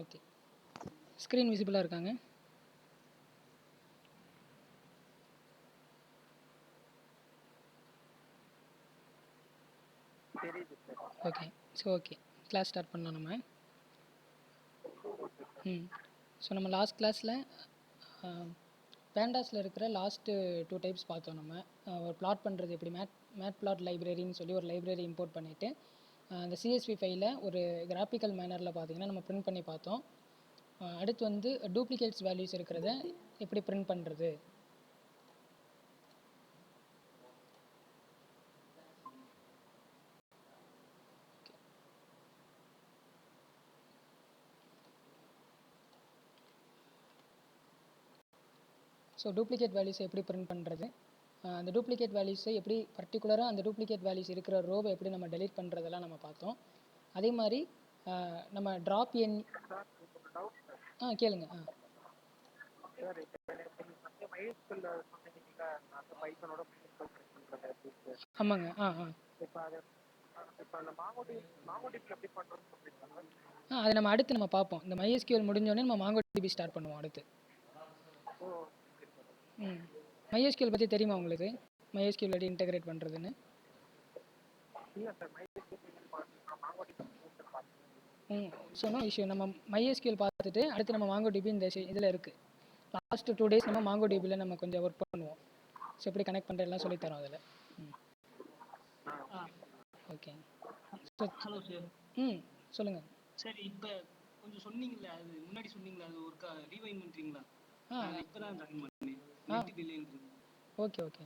Okay. Screen விசிபிளாக இருக்காங்க? Okay. So okay, class start பண்ணலாம் நம்ம. ஸோ நம்ம லாஸ்ட் கிளாஸில் பேண்டாஸில் இருக்கிற லாஸ்ட்டு 2 டைப்ஸ் பார்த்தோம் நம்ம. ஒரு பிளாட் பண்ணுறது எப்படி, மேட் பிளாட் லைப்ரரின்னு சொல்லி ஒரு லைப்ரரி இம்போர்ட் பண்ணிவிட்டு அந்த சிஎஸ்வி ஃபைலை ஒரு கிராஃபிக்கல் மேனரில் பார்த்தீங்கன்னா நம்ம பிரிண்ட் பண்ணி பார்த்தோம். அடுத்து வந்து டூப்ளிகேட்ஸ் வேல்யூஸ் இருக்கிறத எப்படி பிரிண்ட் பண்ணுறது. ஸோ டூப்ளிகேட் வேல்யூஸை எப்படி பிரிண்ட் பண்ணுறது, அந்த டூப்ளிகேட் வேல்யூஸை எப்படி பர்டிகுலராக அந்த டூப்ளிகேட் வேல்யூஸ் இருக்கிற ரோவை எப்படி நம்ம டெலீட் பண்ணுறதெல்லாம் நம்ம பார்த்தோம். அதே மாதிரி நம்ம ட்ராப் எண் கேளுங்க. ஆமாங்க. அதை நம்ம அடுத்து நம்ம பார்ப்போம். இந்த MySQL முடிஞ்சோடனே நம்ம MongoDB ஸ்டார்ட் பண்ணுவோம் அடுத்து. MySQL பற்றி தெரியுமா உங்களுக்கு? MySQL எப்படி இன்டெகிரேட் பண்ணுறதுன்னு? So no issue. நம்ம MySQL பார்த்துட்டு அடுத்து நம்ம MongoDB இந்த இதில் இருக்குது. லாஸ்ட் 2 days நம்ம MongoDBயில் நம்ம கொஞ்சம் ஒர்க் பண்ணுவோம். ஸோ எப்படி கனெக்ட் பண்ணுறதுலாம் சொல்லித்தரோம் அதில். ஓகே. Hello sir. சொல்லுங்கள். சரி, இப்போ கொஞ்சம் சொன்னீங்களே, அது முன்னாடி சொன்னீங்களா, அது ஒருக்கா ரீவைண்ட் பண்ணுறீங்களா? இப்போ தான் ஜாயின் பண்ணேன். Okay okay.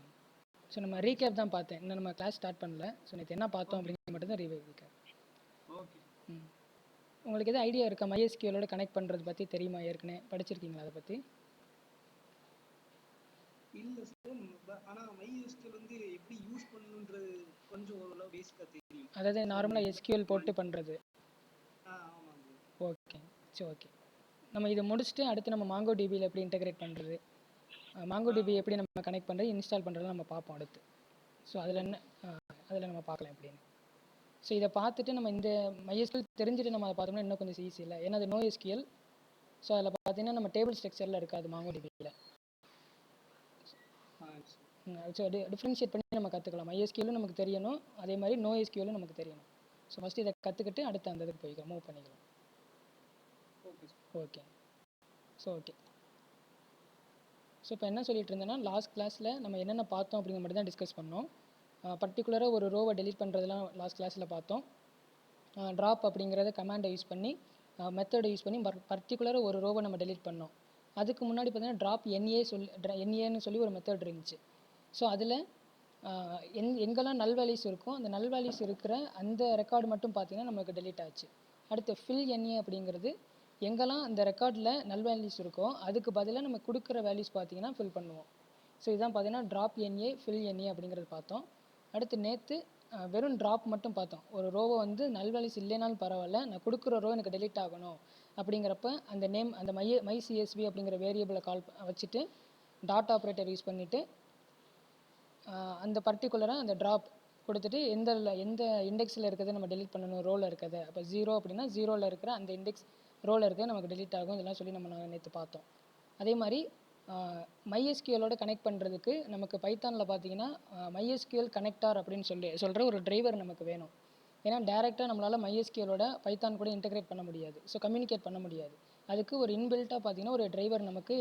ஸோ நம்ம ரீகேப் தான் பார்த்தேன், இன்னும் நம்ம கிளாஸ் ஸ்டார்ட் பண்ணல. ஸோ நேற்று என்ன பார்த்தோம் அப்படிங்கிறது மட்டும் தான் ரீகேப். ஓகே. உங்களுக்கு எதாவது ஐடியா இருக்கா MySQLோட கனெக்ட் பண்ணுறது பற்றி? தெரியுமா, ஏற்கனவே படிச்சிருக்கீங்களா அதை பற்றி? இல்லை சார், ஆனால் MySQL வந்து எப்படி யூஸ் பண்ணணுன்றது கொஞ்சம் ஓரளவு பேசிக்காக தெரியும். அதாவது நார்மலாக SQL போட்டு பண்ணுறது. ஆமாம். ஓகே. சரி ஓகே. நம்ம இதை முடிச்சுட்டு அடுத்து நம்ம MongoDBயில் எப்படி இன்டெகிரேட் பண்ணுறது, MongoDB எப்படி நம்ம கனெக்ட் பண்ணுறது, இன்ஸ்டால் பண்ணுறது நம்ம பார்ப்போம் அடுத்து. ஸோ அதில் நம்ம பார்க்கலாம் எப்படின்னு. ஸோ இதை பார்த்துட்டு நம்ம இந்த MySQL தெரிஞ்சுட்டு நம்ம அதை பார்த்தோம்னா இன்னும் கொஞ்சம் ஈஸி இல்லை, ஏன்னா அது NoSQL. ஸோ அதில் பார்த்தீங்கன்னா நம்ம டேபிள் ஸ்ட்ரக்சரில் இருக்காது MongoDBயில். ஸோ டிஃப்ரென்ஷியேட் பண்ணி நம்ம கற்றுக்கலாம். MySQலும் நமக்கு தெரியணும், அதே மாதிரி NoSQலும் நமக்கு தெரியணும். ஸோ ஃபஸ்ட்டு இதை கற்றுக்கிட்டு அடுத்து அந்த இதுக்கு போய்க்கலாம், மூவ் பண்ணிக்கலாம். ஓகே. ஸோ இப்போ என்ன சொல்லிட்டு இருந்தேன்னா, லாஸ்ட் கிளாஸில் நம்ம என்னென்ன பார்த்தோம் அப்படிங்கிற மட்டும் தான் டிஸ்கஸ் பண்ணோம். பர்டிகுலராக ஒரு ரோவை டெலீட் பண்ணுறதுலாம் லாஸ்ட் கிளாஸில் பார்த்தோம். ட்ராப் அப்படிங்கிறத கமாண்டை யூஸ் பண்ணி, மெத்தடை யூஸ் பண்ணி பர்டிகுலராக ஒரு ரோவை நம்ம டெலீட் பண்ணோம். அதுக்கு முன்னாடி பார்த்தீங்கன்னா ட்ராப் என்ஏன்னு சொல்லி ஒரு மெத்தட் இருந்துச்சு. ஸோ அதில் எங்கெல்லாம் நல் வேல்யூஸ் இருக்கோ அந்த நல் வேல்யூஸ் இருக்கிற அந்த ரெக்கார்டு மட்டும் பார்த்தீங்கன்னா நமக்கு டெலீட் ஆச்சு. அடுத்து ஃபில் என்ஏ அப்படிங்கிறது எங்கெல்லாம் அந்த ரெக்கார்டில் நல் வேல்யூஸ் இருக்கோ அதுக்கு பதிலாக நம்ம கொடுக்குற வேல்யூஸ் பார்த்தீங்கன்னா ஃபில் பண்ணுவோம். ஸோ இதுதான் பார்த்தீங்கன்னா ட்ராப் என்ஏ, ஃபில் என்ஏ அப்படிங்கிறது பார்த்தோம். அடுத்து நேற்று வெறும் ட்ராப் மட்டும் பார்த்தோம். ஒரு ரோவை வந்து நல் வேல்யூஸ் இல்லைனாலும் பரவாயில்ல, நான் கொடுக்குற ரோ எனக்கு டெலீட் ஆகணும் அப்படிங்கிறப்ப அந்த நேம், அந்த MyCSV அப்படிங்கிற வேரியபிளை கால் வச்சுட்டு டாட் ஆப்ரேட்டர் யூஸ் பண்ணிவிட்டு அந்த பர்டிகுலராக அந்த ட்ராப் கொடுத்துட்டு எந்த இண்டெக்ஸில் இருக்கிறத நம்ம டெலீட் பண்ணணும், ரோவில் இருக்கிறத. அப்போ 0 அப்படின்னா 0ல் இருக்கிற அந்த இண்டெக்ஸ் ரோவில் இருக்கிறது நமக்கு டெலீட் ஆகும். இதெல்லாம் சொல்லி நம்ம நேற்று பார்த்தோம். அதே மாதிரி MySQLோட கனெக்ட் பண்ணுறதுக்கு நமக்கு பைத்தானில் பார்த்தீங்கன்னா MySQL கனெக்டார் அப்படின்னு சொல்கிற ஒரு டிரைவர் நமக்கு வேணும். ஏன்னா டேரெக்டாக நம்மளால் MySQLோட பைத்தான் கூட இன்டெகிரேட் பண்ண முடியாது, ஸோ கம்யூனிகேட் பண்ண முடியாது. அதுக்கு ஒரு இன்பில்ட்டாக பார்த்தீங்கன்னா ஒரு டிரைவர் நமக்கு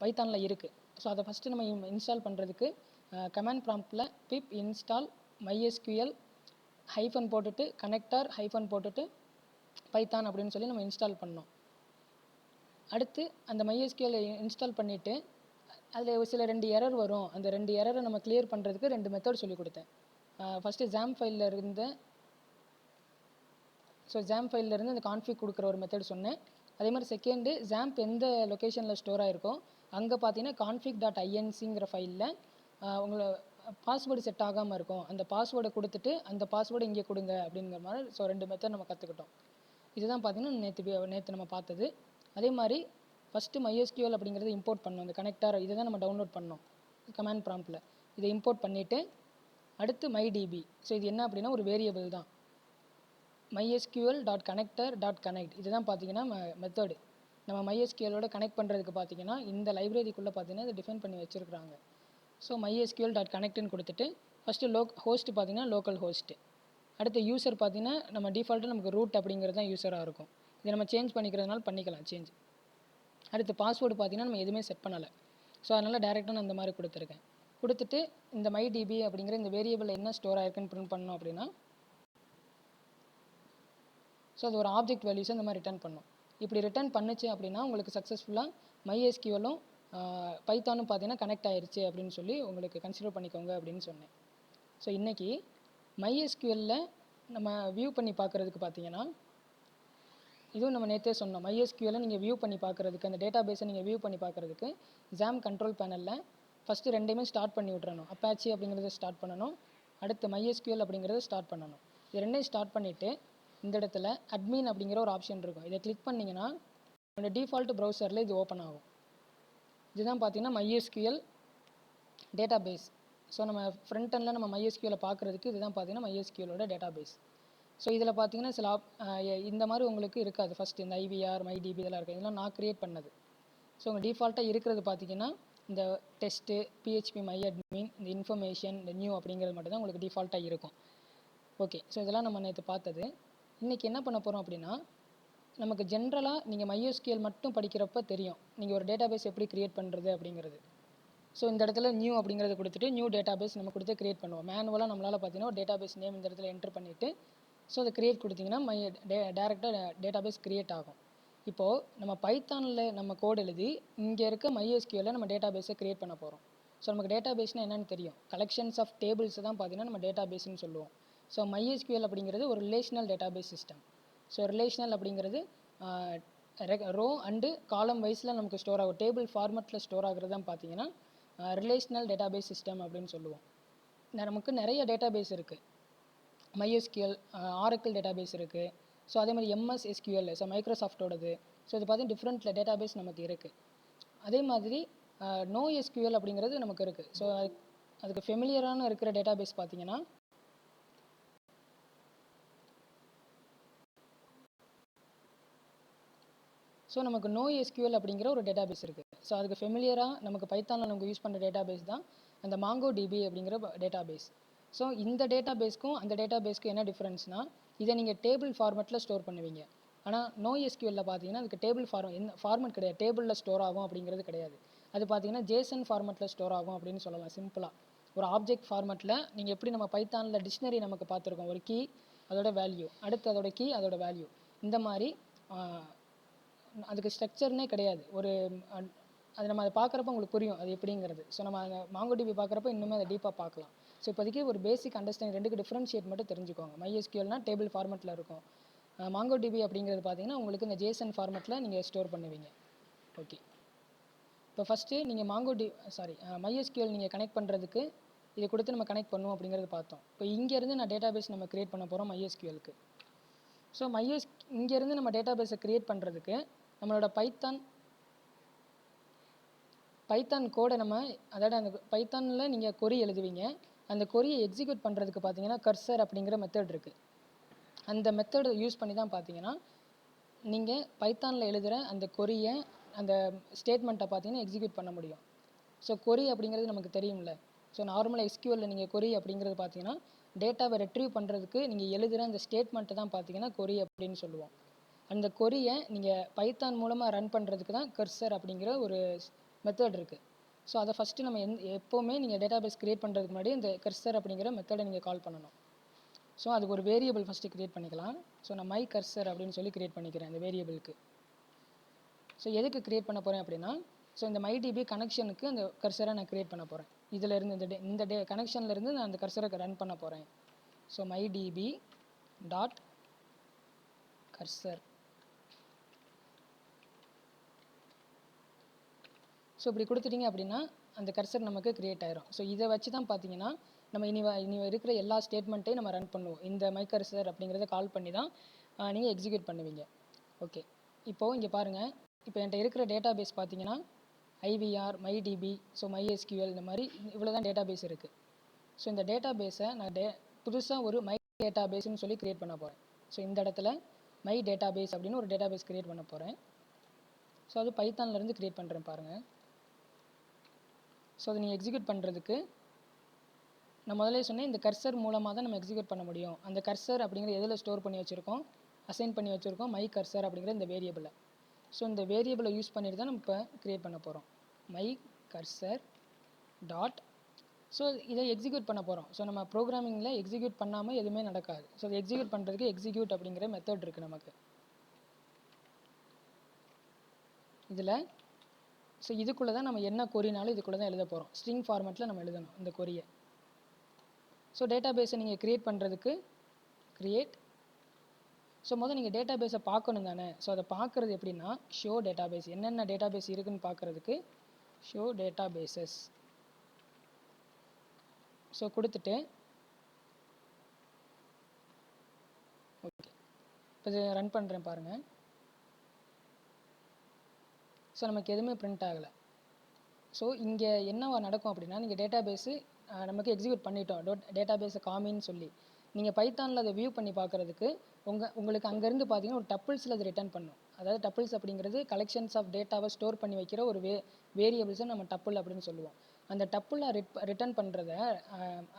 பைத்தானில் இருக்குது. ஸோ அதை ஃபஸ்ட்டு நம்ம இன்ஸ்டால் பண்ணுறதுக்கு கமாண்ட் ப்ராம்ப்டில் பிப் இன்ஸ்டால் MySQL ஹைஃபன் போட்டுட்டு கனெக்டார் ஹைஃபன் போட்டுட்டு பைத்தான் அப்படின்னு சொல்லி நம்ம இன்ஸ்டால் பண்ணோம். அடுத்து அந்த MySQL இன்ஸ்டால் பண்ணிவிட்டு அதில் சில 2 எரர் வரும். அந்த 2 எரரை நம்ம கிளியர் பண்ணுறதுக்கு 2 மெத்தட் சொல்லி கொடுத்தேன். ஃபஸ்ட்டு ஜாம் ஃபைலில் இருந்து அந்த கான்ஃபிக் கொடுக்குற ஒரு மெத்தட் சொன்னேன். அதே மாதிரி செகண்டு ஜாம்ப் எந்த லொக்கேஷனில் ஸ்டோர் ஆகிருக்கோ அங்கே பார்த்தீங்கன்னா config.inc ஃபைலில் உங்களை பாஸ்வேர்டு செட் ஆகாமல் இருக்கும், அந்த பாஸ்வேர்டை கொடுத்துட்டு அந்த பாஸ்வேர்டு இங்கே கொடுங்க அப்படிங்கிற மாதிரி. ஸோ 2 மெத்தட் நம்ம கற்றுக்கிட்டோம். இதுதான் பார்த்தீங்கன்னா நேற்று நம்ம பார்த்தது. அதே மாதிரி ஃபஸ்ட்டு MySQL அப்படிங்கிறது இம்போர்ட் பண்ணோம். இந்த கனெக்டார் இதை தான் நம்ம டவுன்லோட் பண்ணோம் கமாண்ட் ப்ராம்ப்டில். இதை இம்போர்ட் பண்ணிவிட்டு அடுத்து MyDB. ஸோ இது என்ன அப்படின்னா ஒரு வேரியபிள் தான். mysql dot connector dot connect இதுதான் பார்த்தீங்கன்னா மெத்தடு. நம்ம MySQLோட கனெக்ட் பண்ணுறதுக்கு பார்த்தீங்கன்னா இந்த லைப்ரரிக்குள்ளே பார்த்தீங்கன்னா இதை டிஃபைன் பண்ணி வச்சுருக்காங்க. ஸோ mysql டாட் கனெக்ட்னு கொடுத்துட்டு ஃபஸ்ட்டு ஹோஸ்ட் பார்த்தீங்கன்னா லோக்கல் ஹோஸ்ட்டு. அடுத்து யூசர் பார்த்தீங்கன்னா நம்ம டிஃபால்ட்டாக நமக்கு ரூட் அப்படிங்கிறது தான் யூஸராக இருக்கும். இதை நம்ம சேஞ்ச் பண்ணிக்கிறதுனால பண்ணிக்கலாம் சேஞ்ச். அடுத்து பாஸ்வேர்டு பார்த்தீங்கன்னா நம்ம எதுவுமே செட் பண்ணலை. ஸோ அதனால் டேரெக்டாக நான் இந்த மாதிரி கொடுத்துருக்கேன். கொடுத்துட்டு இந்த myDB அப்படிங்கிற இந்த வேரியபிள் என்ன ஸ்டோர் ஆயிருக்குன்னு பிரிண்ட் பண்ணோம் அப்படின்னா ஸோ அது ஒரு ஆப்ஜெக்ட் வேல்யூஸை இந்த மாதிரி ரிட்டர்ன் பண்ணும். இப்படி ரிட்டர்ன் பண்ணுச்சு அப்படின்னா உங்களுக்கு சக்ஸஸ்ஃபுல்லாக MySQLும் பைத்தானும் பார்த்தீங்கன்னா கனெக்ட் ஆயிருச்சு அப்படின்னு சொல்லி உங்களுக்கு கன்சிடர் பண்ணிக்கோங்க அப்படின்னு சொன்னேன். ஸோ இன்றைக்கி MySQLல நம்ம வியூ பண்ணி பார்க்குறதுக்கு பார்த்தீங்கன்னா இதுவும் நம்ம நேற்றே சொன்னோம். MySQLை நீங்கள் வியூ பண்ணி பார்க்குறதுக்கு அந்த டேட்டா பேஸை நீங்கள் வியூ பண்ணி பார்க்குறதுக்கு XAMPP கண்ட்ரோல் பேனலில் ஃபஸ்ட்டு ரெண்டையுமே ஸ்டார்ட் பண்ணி விட்றணும். அப்பாச்சி அப்படிங்கிறத ஸ்டார்ட் பண்ணணும். அடுத்து MySQL அப்படிங்கிறத ஸ்டார்ட் பண்ணணும். இது ரெண்டையும் ஸ்டார்ட் பண்ணிவிட்டு இந்த இடத்துல அட்மின் அப்படிங்கிற ஒரு ஆப்ஷன் இருக்கும். இதை கிளிக் பண்ணிங்கன்னா உங்களோட டிஃபால்ட் ப்ரௌசரில் இது ஓப்பன் ஆகும். இதுதான் பார்த்தீங்கன்னா MySQL டேட்டா பேஸ். ஸோ நம்ம ஃப்ரண்ட் எண்டில் நம்ம MySQLை பார்க்குறதுக்கு இதுதான் பார்த்தீங்கன்னா MySQLோட டேட்டா பேஸ். ஸோ இதில் பார்த்தீங்கன்னா சில இந்த மாதிரி உங்களுக்கு இருக்காது. ஃபஸ்ட்டு இந்த IVR MyDB இதெல்லாம் இருக்குது. இதெல்லாம் நான் க்ரியேட் பண்ணது. ஸோ உங்கள் டிஃபால்ட்டாக இருக்கிறது பார்த்தீங்கன்னா இந்த டெஸ்ட்டு PHP MyAdmin இந்த இன்ஃபர்மேஷன் இந்த நியூ அப்படிங்கிறது மட்டும் தான் உங்களுக்கு டிஃபால்ட்டாக இருக்கும். ஓகே, ஸோ இதெல்லாம் நம்ம நேற்று பார்த்தது. இன்றைக்கி என்ன பண்ண போகிறோம் அப்படின்னா நமக்கு ஜென்ரலாக நீங்கள் MySQL மட்டும் படிக்கிறப்ப தெரியும் நீங்கள் ஒரு டேட்டா பேஸ் எப்படி க்ரியேட் பண்ணுறது அப்படிங்கிறது. ஸோ இந்த இடத்துல நியூ அப்படிங்கிறத கொடுத்துட்டு நியூ டேட்டா பேஸ் நம்ம கொடுத்து க்ரியேட் பண்ணுவோம். மேனுவலாக நம்மளால் பார்த்தீங்கன்னா ஒரு டேட்டா பேஸ் நேம் இந்த இடத்துல என்ட்ரு பண்ணிவிட்டு ஸோ அதை க்ரியேட் கொடுத்தீங்கன்னா டேரெக்டாக டேட்டா பேஸ் க்ரியேட் ஆகும். இப்போது நம்ம பைத்தானில் நம்ம கோட் எழுதி இங்கே இருக்க MySQLல நம்ம டேட்டா பேஸை க்ரியேட் பண்ண போகிறோம். ஸோ நமக்கு டேட்டா பேஸ்னால் என்னென்னு தெரியும். கலெக்ஷன்ஸ் ஆஃப் டேபிள்ஸ் தான் பார்த்தீங்கன்னா நம்ம டேட்டா பேஸ்ன்னு சொல்லுவோம். ஸோ MySQL அப்படிங்கிறது ஒரு relational database system. So relational அப்படிங்கிறது ரோ அண்டு காலம் வைஸில் நமக்கு ஸ்டோர் ஆகும். டேபிள் ஃபார்மெட்டில் ஸ்டோர் ஆகிறது தான் பார்த்தீங்கன்னா ரிலேஷனல் டேட்டா பேஸ் சிஸ்டம் அப்படின்னு சொல்லுவோம். நமக்கு நிறைய டேட்டா பேஸ் இருக்குது. MySQL Oracle டேட்டா பேஸ் இருக்குது. ஸோ அதே மாதிரி MS SQL ஸோ மைக்ரோசாஃப்டோடது. ஸோ இது பார்த்தீங்கன்னா டிஃப்ரெண்ட் டேட்டா பேஸ் நமக்கு இருக்குது. அதே மாதிரி NoSQL அப்படிங்கிறது நமக்கு இருக்குது. ஸோ அதுக்கு ஃபெமிலியரான இருக்கிற டேட்டா பேஸ் பார்த்தீங்கன்னா ஸோ நமக்கு NoSQL அப்படிங்கிற ஒரு டேட்டா பேஸ் இருக்குது. ஸோ அதுக்கு ஃபெமிலியராக நமக்கு பைத்தானில் நமக்கு யூஸ் பண்ணுற டேட்டா பேஸ் தான் அந்த MongoDB அப்படிங்கிற டேட்டா பேஸ். ஸோ இந்த டேட்டா பேஸ்க்கும் அந்த டேட்டா பேஸ்க்கும் என்ன டிஃப்ரென்ஸ்னால் இதை நீங்கள் டேபிள் ஃபார்மெட்டில் ஸ்டோர் பண்ணுவீங்க. ஆனால் NoSQLல பார்த்தீங்கன்னா அதுக்கு டேபிள் ஃபார்மெட் கிடையாது. டேபிளில் ஸ்டோர் ஆகும் அப்படிங்கிறது கிடையாது. அது பார்த்தீங்கன்னா JSON ஃபார்மெட்டில் ஸ்டோர் ஆகும் அப்படின்னு சொல்லலாம். சிம்பிளாக ஒரு ஆப்ஜெக்ட் ஃபார்மெட்டில் நீங்கள் எப்படி நம்ம பைத்தானில் டிக்ஷனரி நமக்கு பார்த்துருக்கோம். ஒரு கீ அதோட வேல்யூ, அடுத்து அதோட கீ அதோட வேல்யூ, இந்த மாதிரி அதுக்கு ஸ்ட்ரக்சர்னே கிடையாது. அது நம்ம அதை பார்க்குறப்ப உங்களுக்கு புரியும் அது எப்படிங்கிறது. ஸோ நம்ம MongoDB பார்க்குறப்ப இன்னுமே அதை டீப்பாக பார்க்கலாம். ஸோ இப்போதைக்கு ஒரு பேசிக் அண்டர்ஸ்டாண்டிங் ரெண்டுக்கு டிஃப்ரென்ஷியேட் மட்டும் தெரிஞ்சுக்கோங்க. MySQLனா டேபிள் ஃபார்மெட்டில் இருக்கும். MongoDB அப்படிங்கிறது பார்த்தீங்கன்னா உங்களுக்கு இந்த JSON ஃபார்மெட்டில் நீங்கள் ஸ்டோர் பண்ணுவீங்க. ஓகே, இப்போ ஃபஸ்ட்டு நீங்கள் MySQL நீங்கள் கனெக்ட் பண்ணுறதுக்கு இதை கொடுத்து நம்ம கனெக்ட் பண்ணுவோம் அப்படிங்கிறது பார்த்தோம். இப்போ இங்கேருந்து நான் டேட்டா பேஸ் நம்ம க்ரியேட் பண்ண போகிறோம் MySQLக்கு. ஸோ இங்கேருந்து நம்ம டேட்டா பேஸை க்ரியேட் பண்ணுறதுக்கு நம்மளோட பைத்தான் கோடை அதாவது அந்த பைத்தானில் நீங்கள் கொரி எழுதுவீங்க. அந்த கொரியை எக்ஸிக்யூட் பண்ணுறதுக்கு பார்த்தீங்கன்னா கர்சர் அப்படிங்கிற மெத்தட் இருக்குது. அந்த மெத்தடை யூஸ் பண்ணி தான் பார்த்தீங்கன்னா நீங்கள் பைத்தானில் எழுதுகிற அந்த கொரியை அந்த ஸ்டேட்மெண்ட்டை பார்த்தீங்கன்னா எக்ஸிக்யூட் பண்ண முடியும். ஸோ கொரி அப்படிங்கிறது நமக்கு தெரியும்ல. ஸோ நார்மலாக SQLல நீங்கள் கொரி அப்படிங்கிறது பார்த்தீங்கன்னா டேட்டாவை ரெட்ரீவ் பண்ணுறதுக்கு நீங்கள் எழுதுகிற அந்த ஸ்டேட்மெண்ட்டை தான் பார்த்தீங்கன்னா கொரி அப்படின்னு சொல்லுவோம். அந்த கொரியை நீங்கள் பைத்தான் மூலமாக ரன் பண்ணுறதுக்கு தான் கர்சர் அப்படிங்கிற ஒரு மெத்தட் இருக்குது. ஸோ அதை ஃபஸ்ட்டு நம்ம எப்போவுமே நீங்கள் டேட்டா பேஸ் க்ரியேட் பண்ணுறதுக்கு முன்னாடி இந்த கர்சர் அப்படிங்கிற மெத்தடை நீங்கள் கால் பண்ணணும். ஸோ அதுக்கு ஒரு வேரியபிள் ஃபஸ்ட்டு க்ரியேட் பண்ணிக்கலாம். ஸோ நான் MyCursor அப்படின்னு சொல்லி க்ரியேட் பண்ணிக்கிறேன் இந்த வேரியபிளுக்கு. ஸோ எதுக்கு க்ரியேட் பண்ண போகிறேன் அப்படின்னா ஸோ இந்த MyDB கனெக்ஷனுக்கு அந்த கர்சரை நான் க்ரியேட் பண்ண போகிறேன். இதிலேருந்து இந்த கனெக்ஷன்லேருந்து நான் அந்த கர்சரை ரன் பண்ண போகிறேன். So MyDB dot cursor. So இப்படி கொடுத்துட்டிங்க அப்படின்னா அந்த கர்சர் நமக்கு க்ரியேட் ஆயிரும். ஸோ இதை வச்சு தான் பார்த்தீங்கன்னா நம்ம இனி இருக்கிற எல்லா ஸ்டேட்மெண்ட்டையும் நம்ம ரன் பண்ணுவோம். இந்த MyCursor அப்படிங்கிறத கால் பண்ணி தான் நீங்கள் எக்ஸிக்யூட் பண்ணுவீங்க. ஓகே, இப்போது இங்கே பாருங்கள். இப்போ என்கிட்ட இருக்கிற டேட்டா பேஸ் பார்த்தீங்கன்னா IVR MyDB ஸோ MySQL இந்த மாதிரி இவ்வளோ தான் டேட்டா பேஸ் இருக்குது. ஸோ இந்த டேட்டா பேஸை நான் புதுசாக ஒரு டேட்டா பேஸ்ன்னு சொல்லி க்ரியேட் பண்ண போகிறேன். ஸோ இந்த இடத்துல மை டேட்டா பேஸ் அப்படின்னு ஒரு டேட்டா பேஸ் க்ரியேட் பண்ண போகிறேன். ஸோ அது பைத்தான்லேருந்து க்ரியேட் பண்ணுறேன் பாருங்கள். ஸோ அதை நீங்கள் எக்ஸிக்யூட் பண்ணுறதுக்கு நான் முதலே சொன்னேன், இந்த கர்சர் மூலமாக தான் நம்ம எக்ஸிக்யூட் பண்ண முடியும். அந்த கர்சர் அப்படிங்கிற எதில் ஸ்டோர் பண்ணி வச்சுருக்கோம், அசைன் பண்ணி வச்சுருக்கோம், மை கர்சர் அப்படிங்கிற இந்த வேரியபிளை. ஸோ இந்த வேரியபிளை யூஸ் பண்ணிட்டு தான் நம்ம இப்போ க்ரியேட் பண்ண போகிறோம். My cursor dot. ஸோ இதை எக்ஸிக்யூட் பண்ண போகிறோம். ஸோ நம்ம ப்ரோக்ராமிங்கில் எக்ஸிக்யூட் பண்ணாமல் எதுவுமே நடக்காது. ஸோ அதை எக்ஸிக்யூட் பண்ணுறதுக்கு எக்ஸிக்யூட் அப்படிங்கிற மெத்தட் இருக்குது நமக்கு இதில். ஸோ இதுக்குள்ளே தான் நம்ம என்ன கொரினாலும் இதுக்குள்ளே தான் எழுத போகிறோம். ஸ்ட்ரிங் ஃபார்மேட்டில் நம்ம எழுதணும் இந்த கொரியை. ஸோ டேட்டா பேஸை நீங்கள் க்ரியேட் பண்ணுறதுக்கு க்ரியேட். ஸோ முதல்ல நீங்கள் டேட்டா பேஸை பார்க்கணும் தானே. ஸோ அதை பார்க்குறது எப்படின்னா, ஷோ டேட்டா பேஸ், என்னென்ன டேட்டா பேஸ் இருக்குதுன்னு பார்க்குறதுக்கு ஷோ டேட்டா பேஸஸ். ஸோ கொடுத்துட்டு ஓகே, இப்போ இது ரன் பண்ணுறேன் பாருங்கள். ஸோ நமக்கு எதுவுமே பிரிண்ட் ஆகலை. ஸோ இங்கே என்னவா நடக்கும் அப்படின்னா, நீங்கள் டேட்டா பேஸு நமக்கு எக்ஸிக்யூட் பண்ணிட்டோம், டேட்டா பேஸை காமின்னு சொல்லி. நீங்கள் பைத்தானில் அதை வியூ பண்ணி பார்க்குறதுக்கு உங்களுக்கு அங்கேருந்து பார்த்தீங்கன்னா ஒரு டப்பிள்ஸில் அது ரிட்டர்ன் பண்ணும். அதாவது டப்பிள்ஸ் அப்படிங்கிறது கலெக்ஷன்ஸ் ஆஃப் டேட்டாவை ஸ்டோர் பண்ணி வைக்கிற ஒரு வேரியபிள்ஸை நம்ம டப்பிள் அப்படின்னு சொல்லுவோம். அந்த டப்பிளை ரிட்டர்ன் பண்ணுறத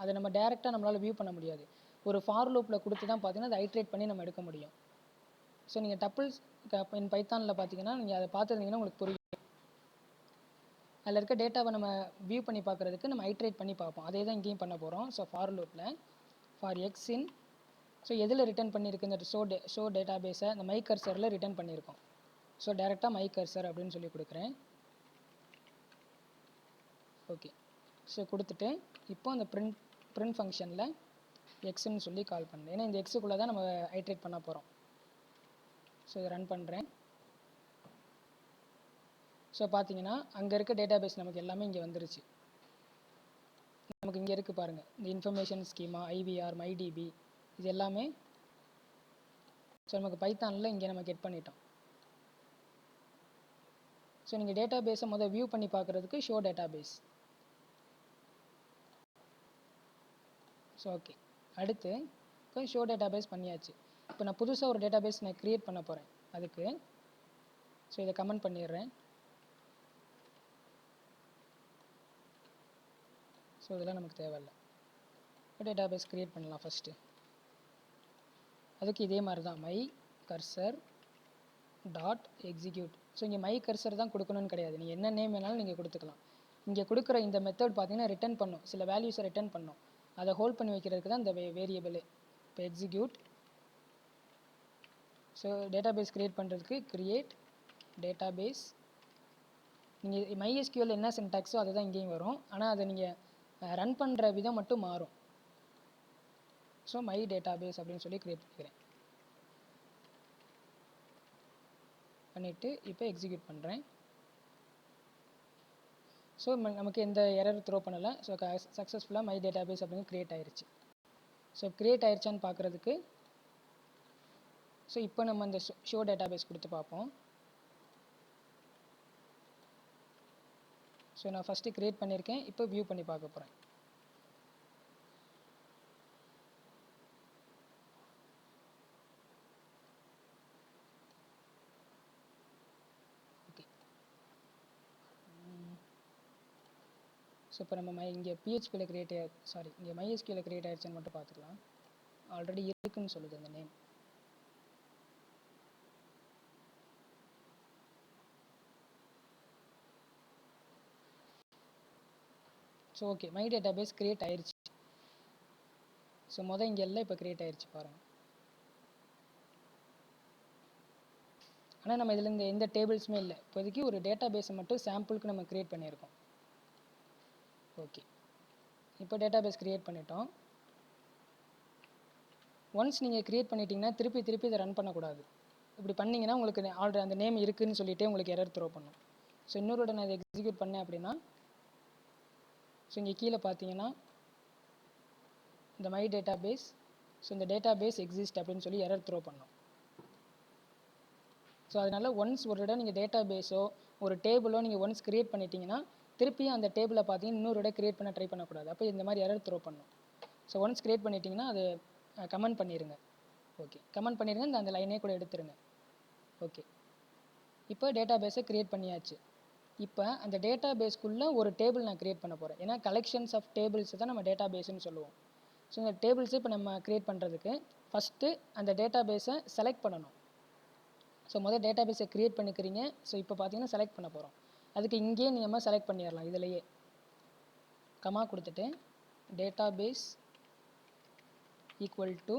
அதை நம்ம டேரெக்டாக நம்மளால் வியூ பண்ண முடியாது. ஒரு ஃபார் லூப்பில் கொடுத்து தான் பார்த்தீங்கன்னா அதை ஐட்ரேட் பண்ணி நம்ம எடுக்க முடியும். ஸோ நீங்கள் டப்பிள்ஸ் இன் பைத்தானில் பார்த்தீங்கன்னா நீங்கள் அதை பார்த்துருந்தீங்கன்னா உங்களுக்கு புரியும். அதில் இருக்க டேட்டாவை நம்ம வியூ பண்ணி பார்க்குறதுக்கு நம்ம ஐட்ரேட் பண்ணி பார்ப்போம். அதே தான் இங்கேயும் பண்ண போகிறோம். ஸோ ஃபார் லூப்பில் ஃபார் எக்ஸ் இன், ஸோ எதில் ரிட்டர்ன் பண்ணியிருக்கு இந்த ஷோ டேட்டா பேஸை இந்த மை கர்சரில் ரிட்டர்ன் பண்ணியிருக்கோம். ஸோ டேரெக்டாக மை கர்சர் அப்படின்னு சொல்லி கொடுக்குறேன். ஓகே, ஸோ கொடுத்துட்டு இப்போ அந்த பிரிண்ட் ஃபங்க்ஷனில் எக்ஸ்ன்னு சொல்லி கால் பண்ணுறேன். ஏன்னா இந்த எக்ஸுக்குள்ளே தான் நம்ம ஐட்ரேட் பண்ண போகிறோம். ஸோ இதை ரன் பண்ணுறேன். ஸோ பார்த்தீங்கன்னா அங்கே இருக்க டேட்டா பேஸ் நமக்கு எல்லாமே இங்கே வந்துருச்சு. நமக்கு இங்கே இருக்குது பாருங்கள், இந்த இன்ஃபர்மேஷன் ஸ்கீமா, ஐவிஆர், மைடிபி, இது எல்லாமே ஸோ நமக்கு பைத்தானில் இங்கே நம்ம கெட் பண்ணிட்டோம். ஸோ நீங்கள் டேட்டா பேஸை முதல் வியூ பண்ணி பார்க்குறதுக்கு show database. So okay, அடுத்து இப்போ ஷோ டேட்டா பேஸ் பண்ணியாச்சு. இப்போ நான் புதுசாக ஒரு டேட்டா பேஸ் நான் க்ரியேட் பண்ண போகிறேன். அதுக்கு ஸோ இதை கமெண்ட் பண்ணிடுறேன். ஸோ இதெல்லாம் நமக்கு தேவையில்லை. டேட்டா பேஸ் க்ரியேட் பண்ணலாம் ஃபஸ்ட்டு. அதுக்கு இதே மாதிரி தான் my cursor dot execute. So இங்கே மை கர்சர் தான் கொடுக்கணும்னு கிடையாது, நீங்கள் என்ன நேம் வேணாலும் நீங்கள் கொடுத்துக்கலாம். இங்கே கொடுக்குற இந்த மெத்தட் பார்த்தீங்கன்னா ரிட்டர்ன் பண்ணும், சில வேல்யூஸை ரிட்டர்ன் பண்ணும். அதை ஹோல்ட் பண்ணி வைக்கிறதுக்கு தான் இந்த வேரியபிள். இப்போ execute. So database create பண்ணுறதுக்கு க்ரியேட் டேட்டா பேஸ். நீங்கள் MySQL என்ன சின்டாக்ஸோ அது தான் இங்கேயும் வரும், ஆனால் அதை நீங்கள் ரன் பண்ணுற விதம் மட்டும் மாறும். ஸோ மை டேட்டா பேஸ் அப்படின்னு சொல்லி க்ரியேட் பண்ணிக்கிறேன். பண்ணிவிட்டு இப்போ எக்ஸிக்யூட் பண்ணுறேன். ஸோ நமக்கு எந்த எரர் த்ரோ பண்ணலை. ஸோ சக்ஸஸ்ஃபுல்லாக மை டேட்டா பேஸ் அப்படின்னு க்ரியேட் ஆயிடுச்சு. ஸோ க்ரியேட் ஆயிடுச்சான்னு பார்க்குறதுக்கு ஸோ இப்போ நம்ம இந்த ஷோ டேட்டா பேஸ் கொடுத்து பார்ப்போம். ஸோ நான் ஃபஸ்ட்டு க்ரியேட் பண்ணியிருக்கேன், இப்போ வியூ பண்ணி பார்க்க போகிறேன். ஓகே, ஸோ இப்போ நம்ம இங்கே PHPயில் இங்கே MySQL க்ரியேட் ஆயிடுச்சுன்னு மட்டும் பார்த்துக்கலாம். ஆல்ரெடி இருக்குன்னு சொல்லுது அந்த name. So okay, my database create ஆயிடுச்சு. ஸோ இங்கே எல்லாம் இப்போ க்ரியேட் ஆயிடுச்சு பாருங்கள். ஆனால் நம்ம இதில் எந்த டேபிள்ஸுமே இல்லை இப்போதைக்கு. ஒரு டேட்டா பேஸை மட்டும் சாம்பிளுக்கு நம்ம க்ரியேட் பண்ணியிருக்கோம். ஓகே, இப்போ டேட்டா பேஸ் க்ரியேட் பண்ணிட்டோம். ஒன்ஸ் நீங்கள் க்ரியேட் பண்ணிட்டீங்கன்னா திருப்பி இதை ரன் பண்ணக்கூடாது. இப்படி பண்ணிங்கன்னா உங்களுக்கு ஆல்ரெடி அந்த நேம் இருக்குதுன்னு சொல்லிவிட்டு உங்களுக்கு எரர் த்ரோ பண்ணும். ஸோ இன்னொரு நான் இதை எக்ஸிக்யூட் பண்ணேன் அப்படின்னா, ஸோ இங்கே கீழே பார்த்தீங்கன்னா இந்த மை டேட்டா பேஸ், ஸோ இந்த டேட்டா பேஸ் எக்ஸிஸ்ட் அப்படின்னு சொல்லி எரர் த்ரோ பண்ணும். ஸோ அதனால் ஒன்ஸ் ஒரு இடம் நீங்கள் டேட்டா பேஸோ ஒரு டேபிளோ நீங்கள் ஒன்ஸ் க்ரியேட் பண்ணிட்டீங்கன்னா திருப்பியும் அந்த டேபிளை பார்த்தீங்கன்னா இன்னொரு இடம் க்ரியேட் பண்ண ட்ரை பண்ணக்கூடாது. அப்போ இந்த மாதிரி எரர் த்ரோ பண்ணும். ஸோ ஒன்ஸ் க்ரியேட் பண்ணிட்டீங்கன்னா அது கமெண்ட் பண்ணிடுங்க. ஓகே, கமெண்ட் பண்ணிடுங்க, அந்த லைனே கூட எடுத்துருங்க. ஓகே, இப்போ டேட்டா பேஸை க்ரியேட் பண்ணியாச்சு. இப்போ அந்த டேட்டா பேஸ்க்குள்ளே ஒரு டேபிள் நான் க்ரியேட் பண்ண போகிறேன். ஏன்னா கலெக்ஷன்ஸ் ஆஃப் டேபிள்ஸ் தான் நம்ம டேட்டா பேஸ்ன்னு சொல்லுவோம். ஸோ இந்த டேபிள்ஸை இப்போ நம்ம க்ரியேட் பண்ணுறதுக்கு ஃபஸ்ட்டு அந்த டேட்டா பேஸை செலக்ட் பண்ணணும். ஸோ முதல் டேட்டா பேஸை க்ரியேட் பண்ணிக்கிறீங்க. ஸோ இப்போ பார்த்தீங்கன்னா செலக்ட் பண்ண போகிறோம். அதுக்கு இங்கேயே நம்ம செலக்ட் பண்ணிடலாம். இதிலையே கமா கொடுத்துட்டு database equal to,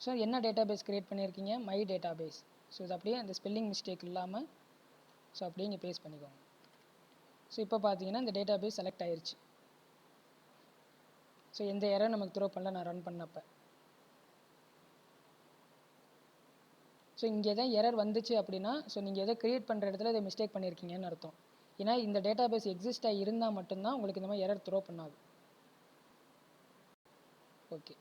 so என்ன டேட்டா பேஸ் க்ரியேட் பண்ணியிருக்கீங்க, மை டேட்டா பேஸ். ஸோ இது அப்படியே அந்த ஸ்பெல்லிங் மிஸ்டேக் இல்லாமல் ஸோ அப்படியே இங்கே பேஸ்ட் பண்ணிக்கோங்க. ஸோ இப்போ பார்த்தீங்கன்னா இந்த டேட்டா பேஸ் செலக்ட் ஆயிடுச்சு. ஸோ எந்த எரர் நமக்கு த்ரோ பண்ணல நான் ரன் பண்ணப்போ. ஸோ இங்கே தான் எரர் வந்துச்சு அப்படின்னா, ஸோ நீங்கள் எதை க்ரியேட் பண்ணுற இடத்துல இதை மிஸ்டேக் பண்ணியிருக்கீங்கன்னு அர்த்தம். ஏன்னா இந்த டேட்டா பேஸ் எக்ஸிஸ்டாக இருந்தால் மட்டும்தான் உங்களுக்கு இந்த மாதிரி எரர் த்ரோ பண்ணாது. ஓகே,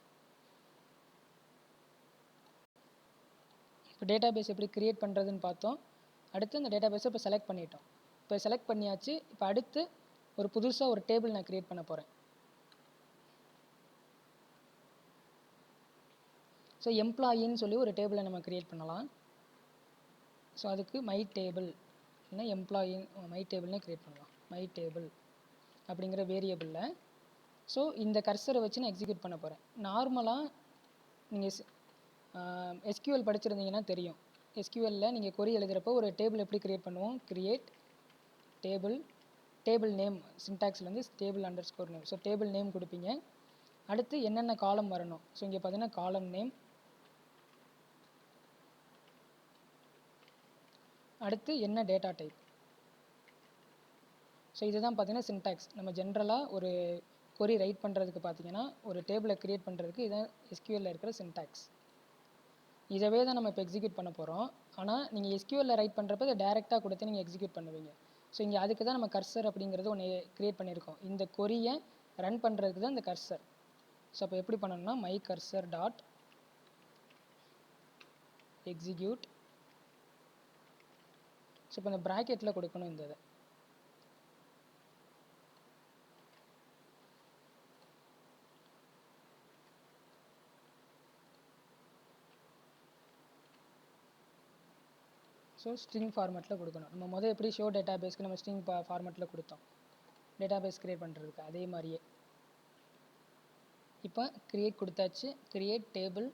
இப்போ டேட்டா பேஸ் எப்படி க்ரியேட் பண்ணுறதுன்னு பார்த்தோம். அடுத்து அந்த டேட்டா பேஸை இப்போ செலக்ட் பண்ணிட்டோம். இப்போ செலக்ட் பண்ணியாச்சு. இப்போ அடுத்து ஒரு புதுசாக ஒரு டேபிள் நான் க்ரியேட் பண்ண போகிறேன். ஸோ எம்ப்ளாயின்னு சொல்லி ஒரு டேபிளை நம்ம க்ரியேட் பண்ணலாம். ஸோ அதுக்கு மை டேபிள் இல்லைன்னா எம்ப்ளாயி மை டேபிள்னே க்ரியேட் பண்ணலாம். மை டேபிள் அப்படிங்கிற வேரியபிளில் ஸோ இந்த கர்சரை வச்சு நான் எக்ஸிக்யூட் பண்ண போகிறேன். நார்மலாக நீங்கள் எஸ்கியூஎல் படிச்சிருந்தீங்கன்னா தெரியும். எஸ்கியூஎல்லில் நீங்கள் கொரி எழுதுகிறப்போ ஒரு டேபிள் எப்படி க்ரியேட் பண்ணுவோம், க்ரியேட் டேபிள், டேபிள் நேம் சின்டாக்ஸ்லேருந்து table underscore name. So table name கொடுப்பீங்க. அடுத்து என்னென்ன காலம் வரணும். ஸோ இங்கே பார்த்தீங்கன்னா காலம் நேம், அடுத்து என்ன டேட்டா டைப். ஸோ இதுதான் பார்த்தீங்கன்னா சின்டாக்ஸ். நம்ம ஜென்ரலாக ஒரு கொரி ரைட் பண்ணுறதுக்கு பார்த்தீங்கன்னா ஒரு டேபிளை க்ரியேட் பண்ணுறதுக்கு இதான் எஸ்கியூஎல்லில் இருக்கிற சின்டாக்ஸ். இதவே தான் நம்ம இப்போ எக்ஸிக்யூட் பண்ண போகிறோம். ஆனால் நீங்கள் எஸ்கியூஎல்லில் ரைட் பண்ணுறப்ப இதை டேரெக்டாக கொடுத்து நீங்கள் எக்ஸிக்யூட் பண்ணுவீங்க. ஸோ இங்கே அதுக்கு தான் நம்ம கர்சர் அப்படிங்கிறது ஒன்று க்ரியேட் பண்ணியிருக்கோம். இந்த கொரியை ரன் பண்ணுறதுக்கு தான் இந்த கர்சர். ஸோ அப்போ எப்படி பண்ணணும்னா my cursor dot execute. So இப்போ இந்த ப்ராக்கெட்டில் கொடுக்கணும் இந்த இதை. ஸோ ஸ்ட்ரிங் ஃபார்மேட்டில் கொடுக்கணும். நம்ம முதல் எப்படி ஷோ டேட்டா பேஸ்க்கு நம்ம ஸ்ட்ரிங் ஃபார்மேட்டில் கொடுத்தோம் டேட்டா பேஸ் க்ரியேட் பண்ணுறதுக்கு, அதே மாதிரியே இப்போ க்ரியேட் கொடுத்தாச்சு. Create table,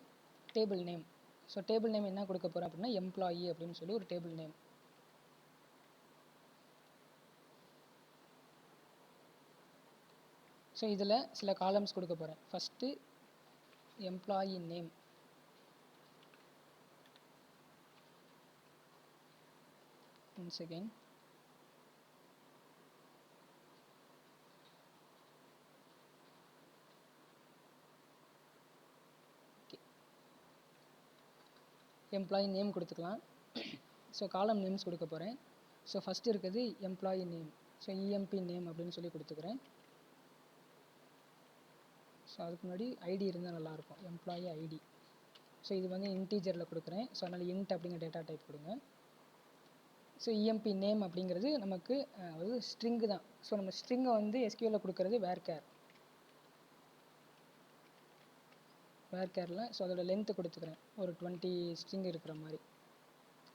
table name. So table name என்ன கொடுக்க போகிறோம் அப்படின்னா எம்ப்ளாயி அப்படின்னு சொல்லி ஒரு டேபிள் நேம். ஸோ இதில் சில காலம்ஸ் கொடுக்க போகிறேன். First employee name, once again employee name கொடுத்துக்கலாம். ஸோ காலம் நேம்ஸ் கொடுக்க போகிறேன். ஸோ ஃபஸ்ட்டு இருக்கிறது எம்ப்ளாயி நேம். ஸோ இஎம்பி நேம் அப்படின்னு சொல்லி கொடுத்துக்கிறேன். ஸோ அதுக்கு முன்னாடி ஐடி இருந்தால் நல்லாயிருக்கும், எம்ப்ளாயி ஐடி. ஸோ இது வந்து இன்டீஜரில் கொடுக்குறேன். ஸோ அதனால் இன்ட் அப்படிங்கிற டேட்டா டைப் கொடுங்க. ஸோ இஎம்பி நேம் அப்படிங்கிறது நமக்கு அதாவது ஸ்ட்ரிங்கு தான். ஸோ நம்ம ஸ்ட்ரிங்கை வந்து எஸ்கியூஎல்லில் கொடுக்குறது வேர்கேர். வேர்கேரில் ஸோ அதோட லென்த்து கொடுத்துக்கிறேன் ஒரு 20 ஸ்ட்ரிங் இருக்கிற மாதிரி.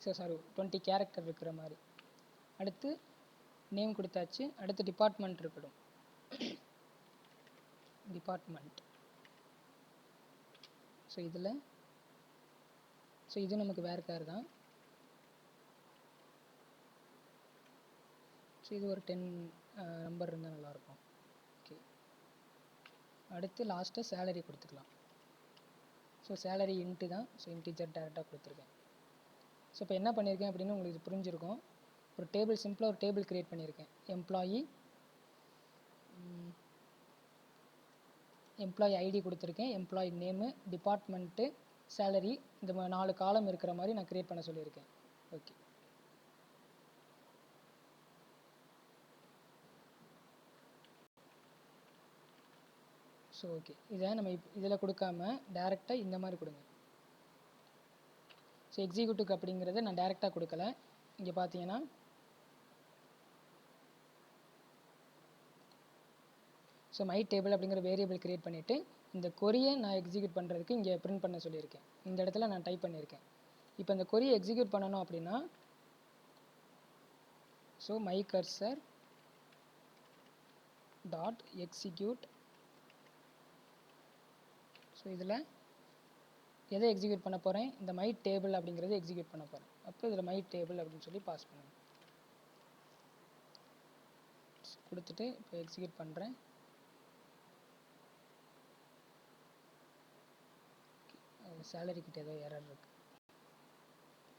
ஸோ சாரி 20 கேரக்டர் இருக்கிற மாதிரி. அடுத்து நேம் கொடுத்தாச்சு. அடுத்து டிபார்ட்மெண்ட் இருக்கட்டும். டிபார்ட்மெண்ட். ஸோ இதில் ஸோ இது நமக்கு வேர்கேர் தான். ஸோ இது ஒரு 10 நம்பர் இருந்தால் நல்லாயிருக்கும். ஓகே, அடுத்து லாஸ்ட்டாக சேலரி கொடுத்துக்கலாம். ஸோ சேலரி இன்ட்டு தான். ஸோ இன்டீஜர் டேரெக்டாக கொடுத்துருக்கேன். ஸோ இப்போ என்ன பண்ணியிருக்கேன் அப்படின்னு உங்களுக்கு இது புரிஞ்சிருக்கும். ஒரு டேபிள் சிம்பிளாக ஒரு டேபிள் க்ரியேட் பண்ணியிருக்கேன். எம்ப்ளாயி ஐடி கொடுத்துருக்கேன், எம்ப்ளாயி நேமு, டிபார்ட்மெண்ட்டு, சேலரி, இந்த 4 காலம் இருக்கிற மாதிரி நான் க்ரியேட் பண்ண சொல்லியிருக்கேன். ஓகே, ஸோ ஓகே, இதை நம்ம இதில் கொடுக்காம டேரெக்டாக இந்த மாதிரி கொடுங்க. ஸோ எக்ஸிக்யூட்டிவ் அப்படிங்கிறத நான் டேரெக்டாக கொடுக்கல. இங்கே பார்த்தீங்கன்னா ஸோ ஸோ மை டேபிள் அப்படிங்கிற வேரியபிள் க்ரியேட் பண்ணிவிட்டு இந்த கொரியை நான் எக்ஸிக்யூட் பண்ணுறதுக்கு இங்கே பிரிண்ட் பண்ண சொல்லியிருக்கேன். இந்த இடத்துல நான் டைப் பண்ணியிருக்கேன். இப்போ இந்த கொரியை எக்ஸிக்யூட் பண்ணணும் அப்படின்னா so my cursor dot execute. So இதில் எதை எக்ஸிக்யூட் பண்ண போகிறேன், இந்த மை டேபிள் அப்படிங்கிறத எக்ஸிக்யூட் பண்ண போகிறேன். அப்போ இதில் மை டேபிள் அப்படின்னு சொல்லி பாஸ் பண்ணுவேன். கொடுத்துட்டு இப்போ எக்ஸிக்யூட் பண்ணுறேன். சேலரி கிட்ட ஏதோ எரர் இருக்கு.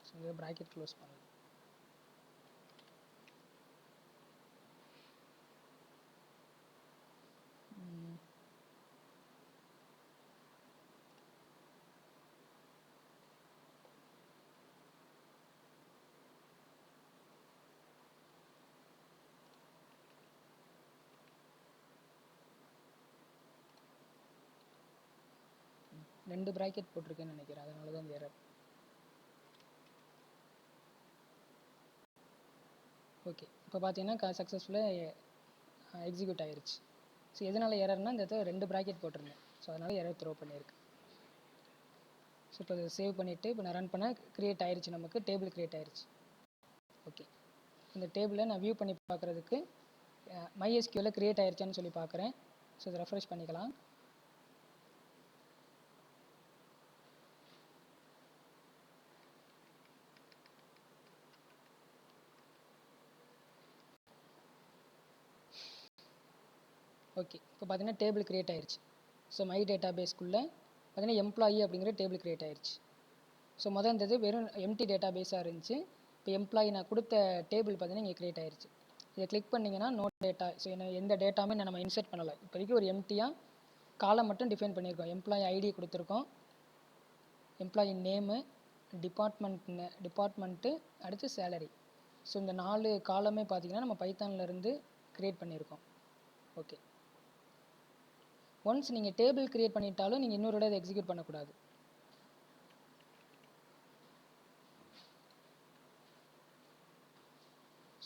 ஸோ இதை ப்ராக்கெட் க்ளோஸ் பண்ணலாம். ரெண்டு ப்ராக்கெட் போட்டிருக்கேன்னு நினைக்கிறேன், அதனால தான் இந்த எரர். ஓகே, இப்போ பார்த்தீங்கன்னா சக்ஸஸ்ஃபுல்லாக எக்ஸிக்யூட் ஆயிருச்சு. ஸோ எதனால் எரர்னால் இந்த இடத்துல ரெண்டு ப்ராக்கெட் போட்டிருந்தேன். ஸோ அதனால் எரர் த்ரோ பண்ணியிருக்கு. ஸோ இப்போ இதை சேவ் பண்ணிவிட்டு இப்போ நான் ரன் பண்ண க்ரியேட் ஆயிருச்சு, நமக்கு டேபிள் க்ரியேட் ஆயிருச்சு. ஓகே, இந்த டேபிளை நான் வியூ பண்ணி பார்க்குறதுக்கு MySQL க்ரியேட் ஆயிருச்சான்னு சொல்லி பார்க்குறேன். ஸோ இதை ரெஃப்ரெஷ் பண்ணிக்கலாம். ஓகே, இப்போ பார்த்தீங்கன்னா டேபிள் க்ரியேட் ஆயிருச்சு. ஸோ மை டேட்டா பேஸ்க்குள்ளே பார்த்தீங்கன்னா எம்ப்ளாயி அப்படிங்கிற டேபிள் க்ரியேட் ஆயிருச்சு. ஸோ முதல் இருந்தது வெறும் எம்டி டேட்டா பேஸாக இருந்துச்சு. இப்போ எம்ப்ளாயி நான் கொடுத்த டேபிள் பார்த்தீங்கன்னா இங்கே க்ரியேட் ஆயிருச்சு. இதை கிளிக் பண்ணிங்கன்னா நோ டேட்டா. ஸோ எந்த டேட்டாமே நம்ம இன்சர்ட் பண்ணலை. இப்போதைக்கு ஒரு எம்டியாக காலம் மட்டும் டிஃபைன் பண்ணியிருக்கோம். எம்ப்ளாயி ஐடி கொடுத்துருக்கோம், எம்ப்ளாயி நேமு, டிபார்ட்மெண்ட்டு, அடுத்து சேலரி. ஸோ இந்த 4 காலமே பார்த்தீங்கன்னா நம்ம பைத்தான்லேருந்து க்ரியேட் பண்ணியிருக்கோம். ஓகே, ஒன்ஸ் நீங்கள் டேபிள் க்ரியேட் பண்ணிட்டாலும் நீங்கள் இன்னொரு இடம் எக்ஸிக்யூட் பண்ணக்கூடாது.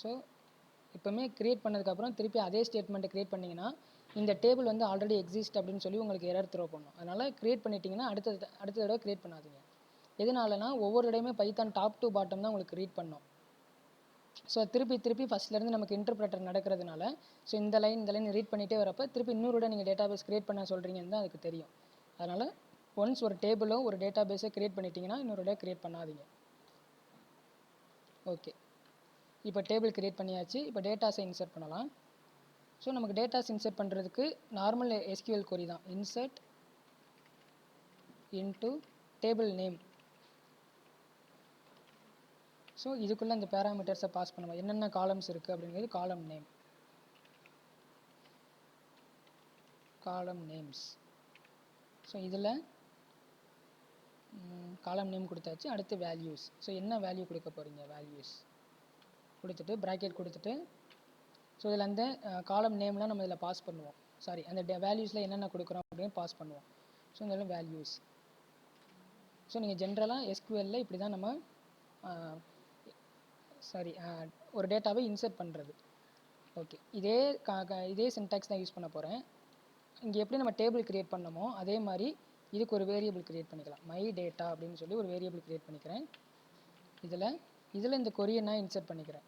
ஸோ இப்போவுமே க்ரியேட் பண்ணதுக்கப்புறம் திருப்பி அதே ஸ்டேட்மெண்ட்டை க்ரியேட் பண்ணிங்கன்னா இந்த டேபிள் வந்து ஆல்ரெடி எக்ஸிஸ்ட் அப்படின்னு சொல்லி உங்களுக்கு எரர் த்ரோ பண்ணும். அதனால் க்ரியேட் பண்ணிட்டீங்கன்னா அடுத்த தடவை க்ரியேட் பண்ணாதீங்க. எதனாலனா ஒவ்வொரு இடமே பைத்தான் டாப் டு பாட்டம் தான் உங்களுக்கு ரீட் பண்ணும். ஸோ திருப்பி ஃபஸ்ட்லேருந்து நமக்கு இன்டர்பிரட்டர் நடக்கிறதுனால ஸோ இந்த லைன் ரீட் பண்ணிகிட்டே வரப்போ திருப்பி இன்னொரு இடம் நீங்கள் டேட்டாபேஸ் க்ரியேட் பண்ண சொல்கிறீங்கன்னு தான் அதுக்கு தெரியும். அதனால் ஒன்ஸ் ஒரு டேபிளோ ஒரு டேட்டாபேஸோ க்ரியேட் பண்ணிட்டீங்கன்னா இன்னொரு இடம் க்ரியேட் பண்ணாதீங்க. ஓகே, இப்போ டேபிள் க்ரியேட் பண்ணியாச்சு. இப்போ டேட்டாஸை இன்சர்ட் பண்ணலாம். ஸோ நமக்கு டேட்டாஸ் இன்சர்ட் பண்ணுறதுக்கு நார்மல் SQL கொரி தான். Insert into table name. So இதுக்குள்ளே இந்த பேராமீட்டர்ஸை பாஸ் பண்ணுவோம். என்னென்ன காலம்ஸ் இருக்குது அப்படிங்கிறது காலம் நேம், காலம் நேம்ஸ். ஸோ இதில் காலம் நேம் கொடுத்தாச்சு. அடுத்து வேல்யூஸ். ஸோ என்ன வேல்யூ கொடுக்க போகிறீங்க, வேல்யூஸ் கொடுத்துட்டு ப்ராக்கெட் கொடுத்துட்டு ஸோ இதில் அந்த காலம் நேம்லாம் நம்ம இதில் பாஸ் பண்ணுவோம். சாரி, அந்த வேல்யூஸில் என்னென்ன கொடுக்குறோம் அப்படின்னு பாஸ் பண்ணுவோம். ஸோ இதில் வேல்யூஸ். ஸோ நீங்கள் ஜென்ரலாக SQL இப்படி தான் நம்ம ஒரு டேட்டாவை இன்சர்ட் பண்ணுறது. ஓகே, இதே சின்டாக்ஸ் தான் யூஸ் பண்ண போகிறேன். இங்கே எப்படி நம்ம டேபிள் க்ரியேட் பண்ணமோ அதே மாதிரி இதுக்கு ஒரு வேரியபிள் க்ரியேட் பண்ணிக்கலாம். மை டேட்டா அப்படின்னு சொல்லி ஒரு வேரியபிள் க்ரியேட் பண்ணிக்கிறேன். இதில் இந்த கொரியை நான் இன்சர்ட் பண்ணிக்கிறேன்.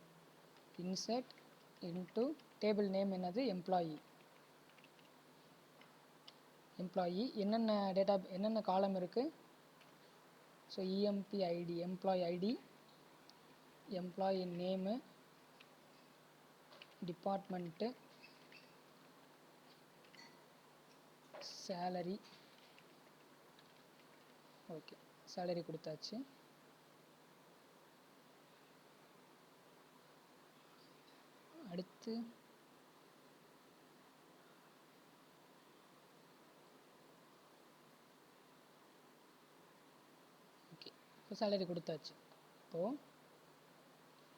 இன்சர்ட் இன்டு டேபிள் நேம் என்னது, எம்ப்ளாயி. என்னென்ன காலம் இருக்குது. So EMPID, employee ID, employee name, department, salary. Okay, salary கொடுத்தாச்சு. அடுத்து ஓகே, இப்போ சேலரி கொடுத்தாச்சு. இப்போது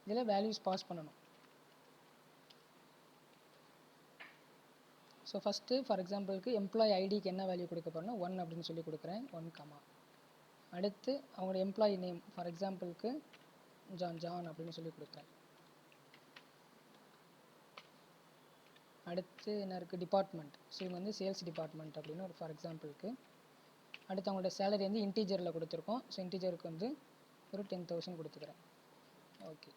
இதில் வேல்யூஸ் பாஸ் பண்ணணும். ஸோ ஃபஸ்ட்டு ஃபார் எக்ஸாம்பிளுக்கு எம்ப்ளாயி ஐடிக்கு என்ன வேல்யூ கொடுக்க போகிறேன்னா 1 அப்படின்னு சொல்லி கொடுக்குறேன். 1, அடுத்து அவங்களோட எம்ப்ளாயி நேம் ஃபார் எக்ஸாம்பிளுக்கு ஜான் அப்படின்னு சொல்லி கொடுக்குறேன். அடுத்து என்ன இருக்குது, டிபார்ட்மெண்ட். ஸோ இவங்க வந்து சேல்ஸ் டிபார்ட்மெண்ட் அப்படின்னு ஒரு ஃபார் எக்ஸாம்பிளுக்கு. அடுத்து அவங்களோட சேலரி வந்து இன்டீஜரில் கொடுத்துருக்கோம். ஸோ இன்டீஜருக்கு வந்து ஒரு 10,000 கொடுத்துக்கிறேன். ஓகே,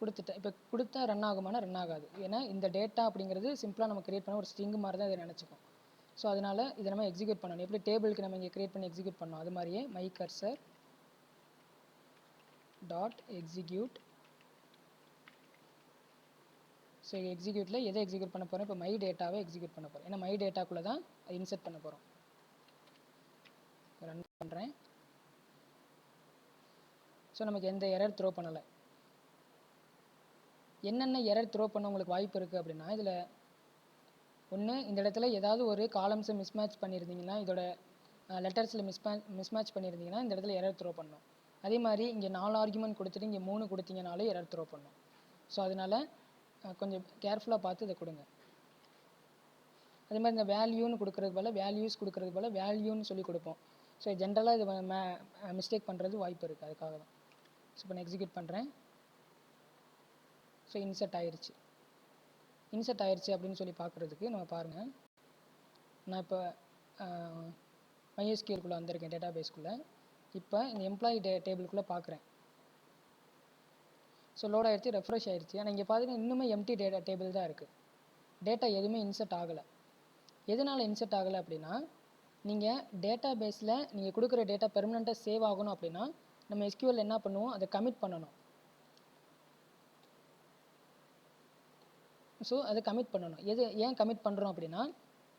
கொடுத்துட்டேன். இப்போ கொடுத்தா ரன் ஆகுமானா ரன் ஆகாது. ஏன்னா இந்த டேட்டா அப்படிங்கிறது சிம்பிளாக நம்ம கிரியேட் பண்ண ஒரு ஸ்ட்ரிங் மாதிரி தான் இதை நினச்சிக்கும். ஸோ அதனால் இதை நம்ம எக்ஸிக்யூட் பண்ணணும். எப்படி டேபிளுக்கு நம்ம இங்கே கிரியேட் பண்ணி எக்ஸிக்யூட் பண்ணோம், அது மாதிரியே my cursor dot execute. So எக்ஸிக்யூட்டில் எதை எக்ஸிக்யூட் பண்ண போகிறோம், இப்போ மை டேட்டாவை எக்ஸிக்யூட் பண்ண போகிறோம். ஏன்னா மை டேட்டாக்குள்ளே தான் இன்சர்ட் பண்ண போகிறோம். ரன் பண்ணுறேன். ஸோ நமக்கு எந்த எரர் த்ரோ பண்ணலை. என்னென்ன எரர் த்ரோ பண்ண உங்களுக்கு வாய்ப்பு இருக்குது அப்படின்னா, இதில் ஒன்று, இந்த இடத்துல ஏதாவது ஒரு காலம்ஸை மிஸ்மேட்ச் பண்ணியிருந்தீங்கன்னா, இதோட லெட்டர்ஸில் மிஸ்மேட்ச் பண்ணியிருந்தீங்கன்னா இந்த இடத்துல எரர் த்ரோ பண்ணணும். அதே மாதிரி இங்கே 4 ஆர்குமெண்ட் கொடுத்துட்டு இங்கே 3 கொடுத்தீங்கனாலும் எரர் த்ரோ பண்ணும். ஸோ அதனால் கொஞ்சம் கேர்ஃபுல்லாக பார்த்து இதை கொடுங்க. அதே மாதிரி இந்த வேல்யூன்னு கொடுக்குறது போல் வேல்யூஸ் கொடுக்குறது போல் வேல்யூன்னு சொல்லி கொடுப்போம். ஸோ ஜென்ரலாக இது மிஸ்டேக் பண்ணுறது வாய்ப்பு இருக்குது, அதுக்காக தான். ஸோ இப்போ நான் எக்ஸிக்யூட் பண்ணுறேன். ஸோ இன்சர்ட் ஆயிடுச்சு. இன்சர்ட் ஆயிடுச்சு அப்படின்னு சொல்லி பார்க்குறதுக்கு நம்ம பாருங்கள், நான் இப்போ MySQL வந்திருக்கேன் டேட்டா பேஸ்க்குள்ளே. இப்போ இந்த எம்ப்ளாயி டேபிளுக்குள்ளே பார்க்குறேன். ஸோ லோட் ஆகிடுச்சு, ரெஃப்ரெஷ் ஆகிடுச்சு. ஆனால் இங்கே பார்த்தீங்கன்னா இன்னுமே எம்டி டேபிள் தான் இருக்குது. டேட்டா எதுவுமே இன்சர்ட் ஆகலை. எதனால் இன்சர்ட் ஆகலை அப்படின்னா, நீங்கள் டேட்டா பேஸில் நீங்கள் கொடுக்குற டேட்டா பெர்மனெண்ட்டாக சேவ் ஆகணும் அப்படின்னா நம்ம SQL என்ன பண்ணுவோம், அதை கமிட் பண்ணணும். ஸோ அதை கமிட் பண்ணணும். ஏன் கமிட் பண்ணுறோம் அப்படின்னா,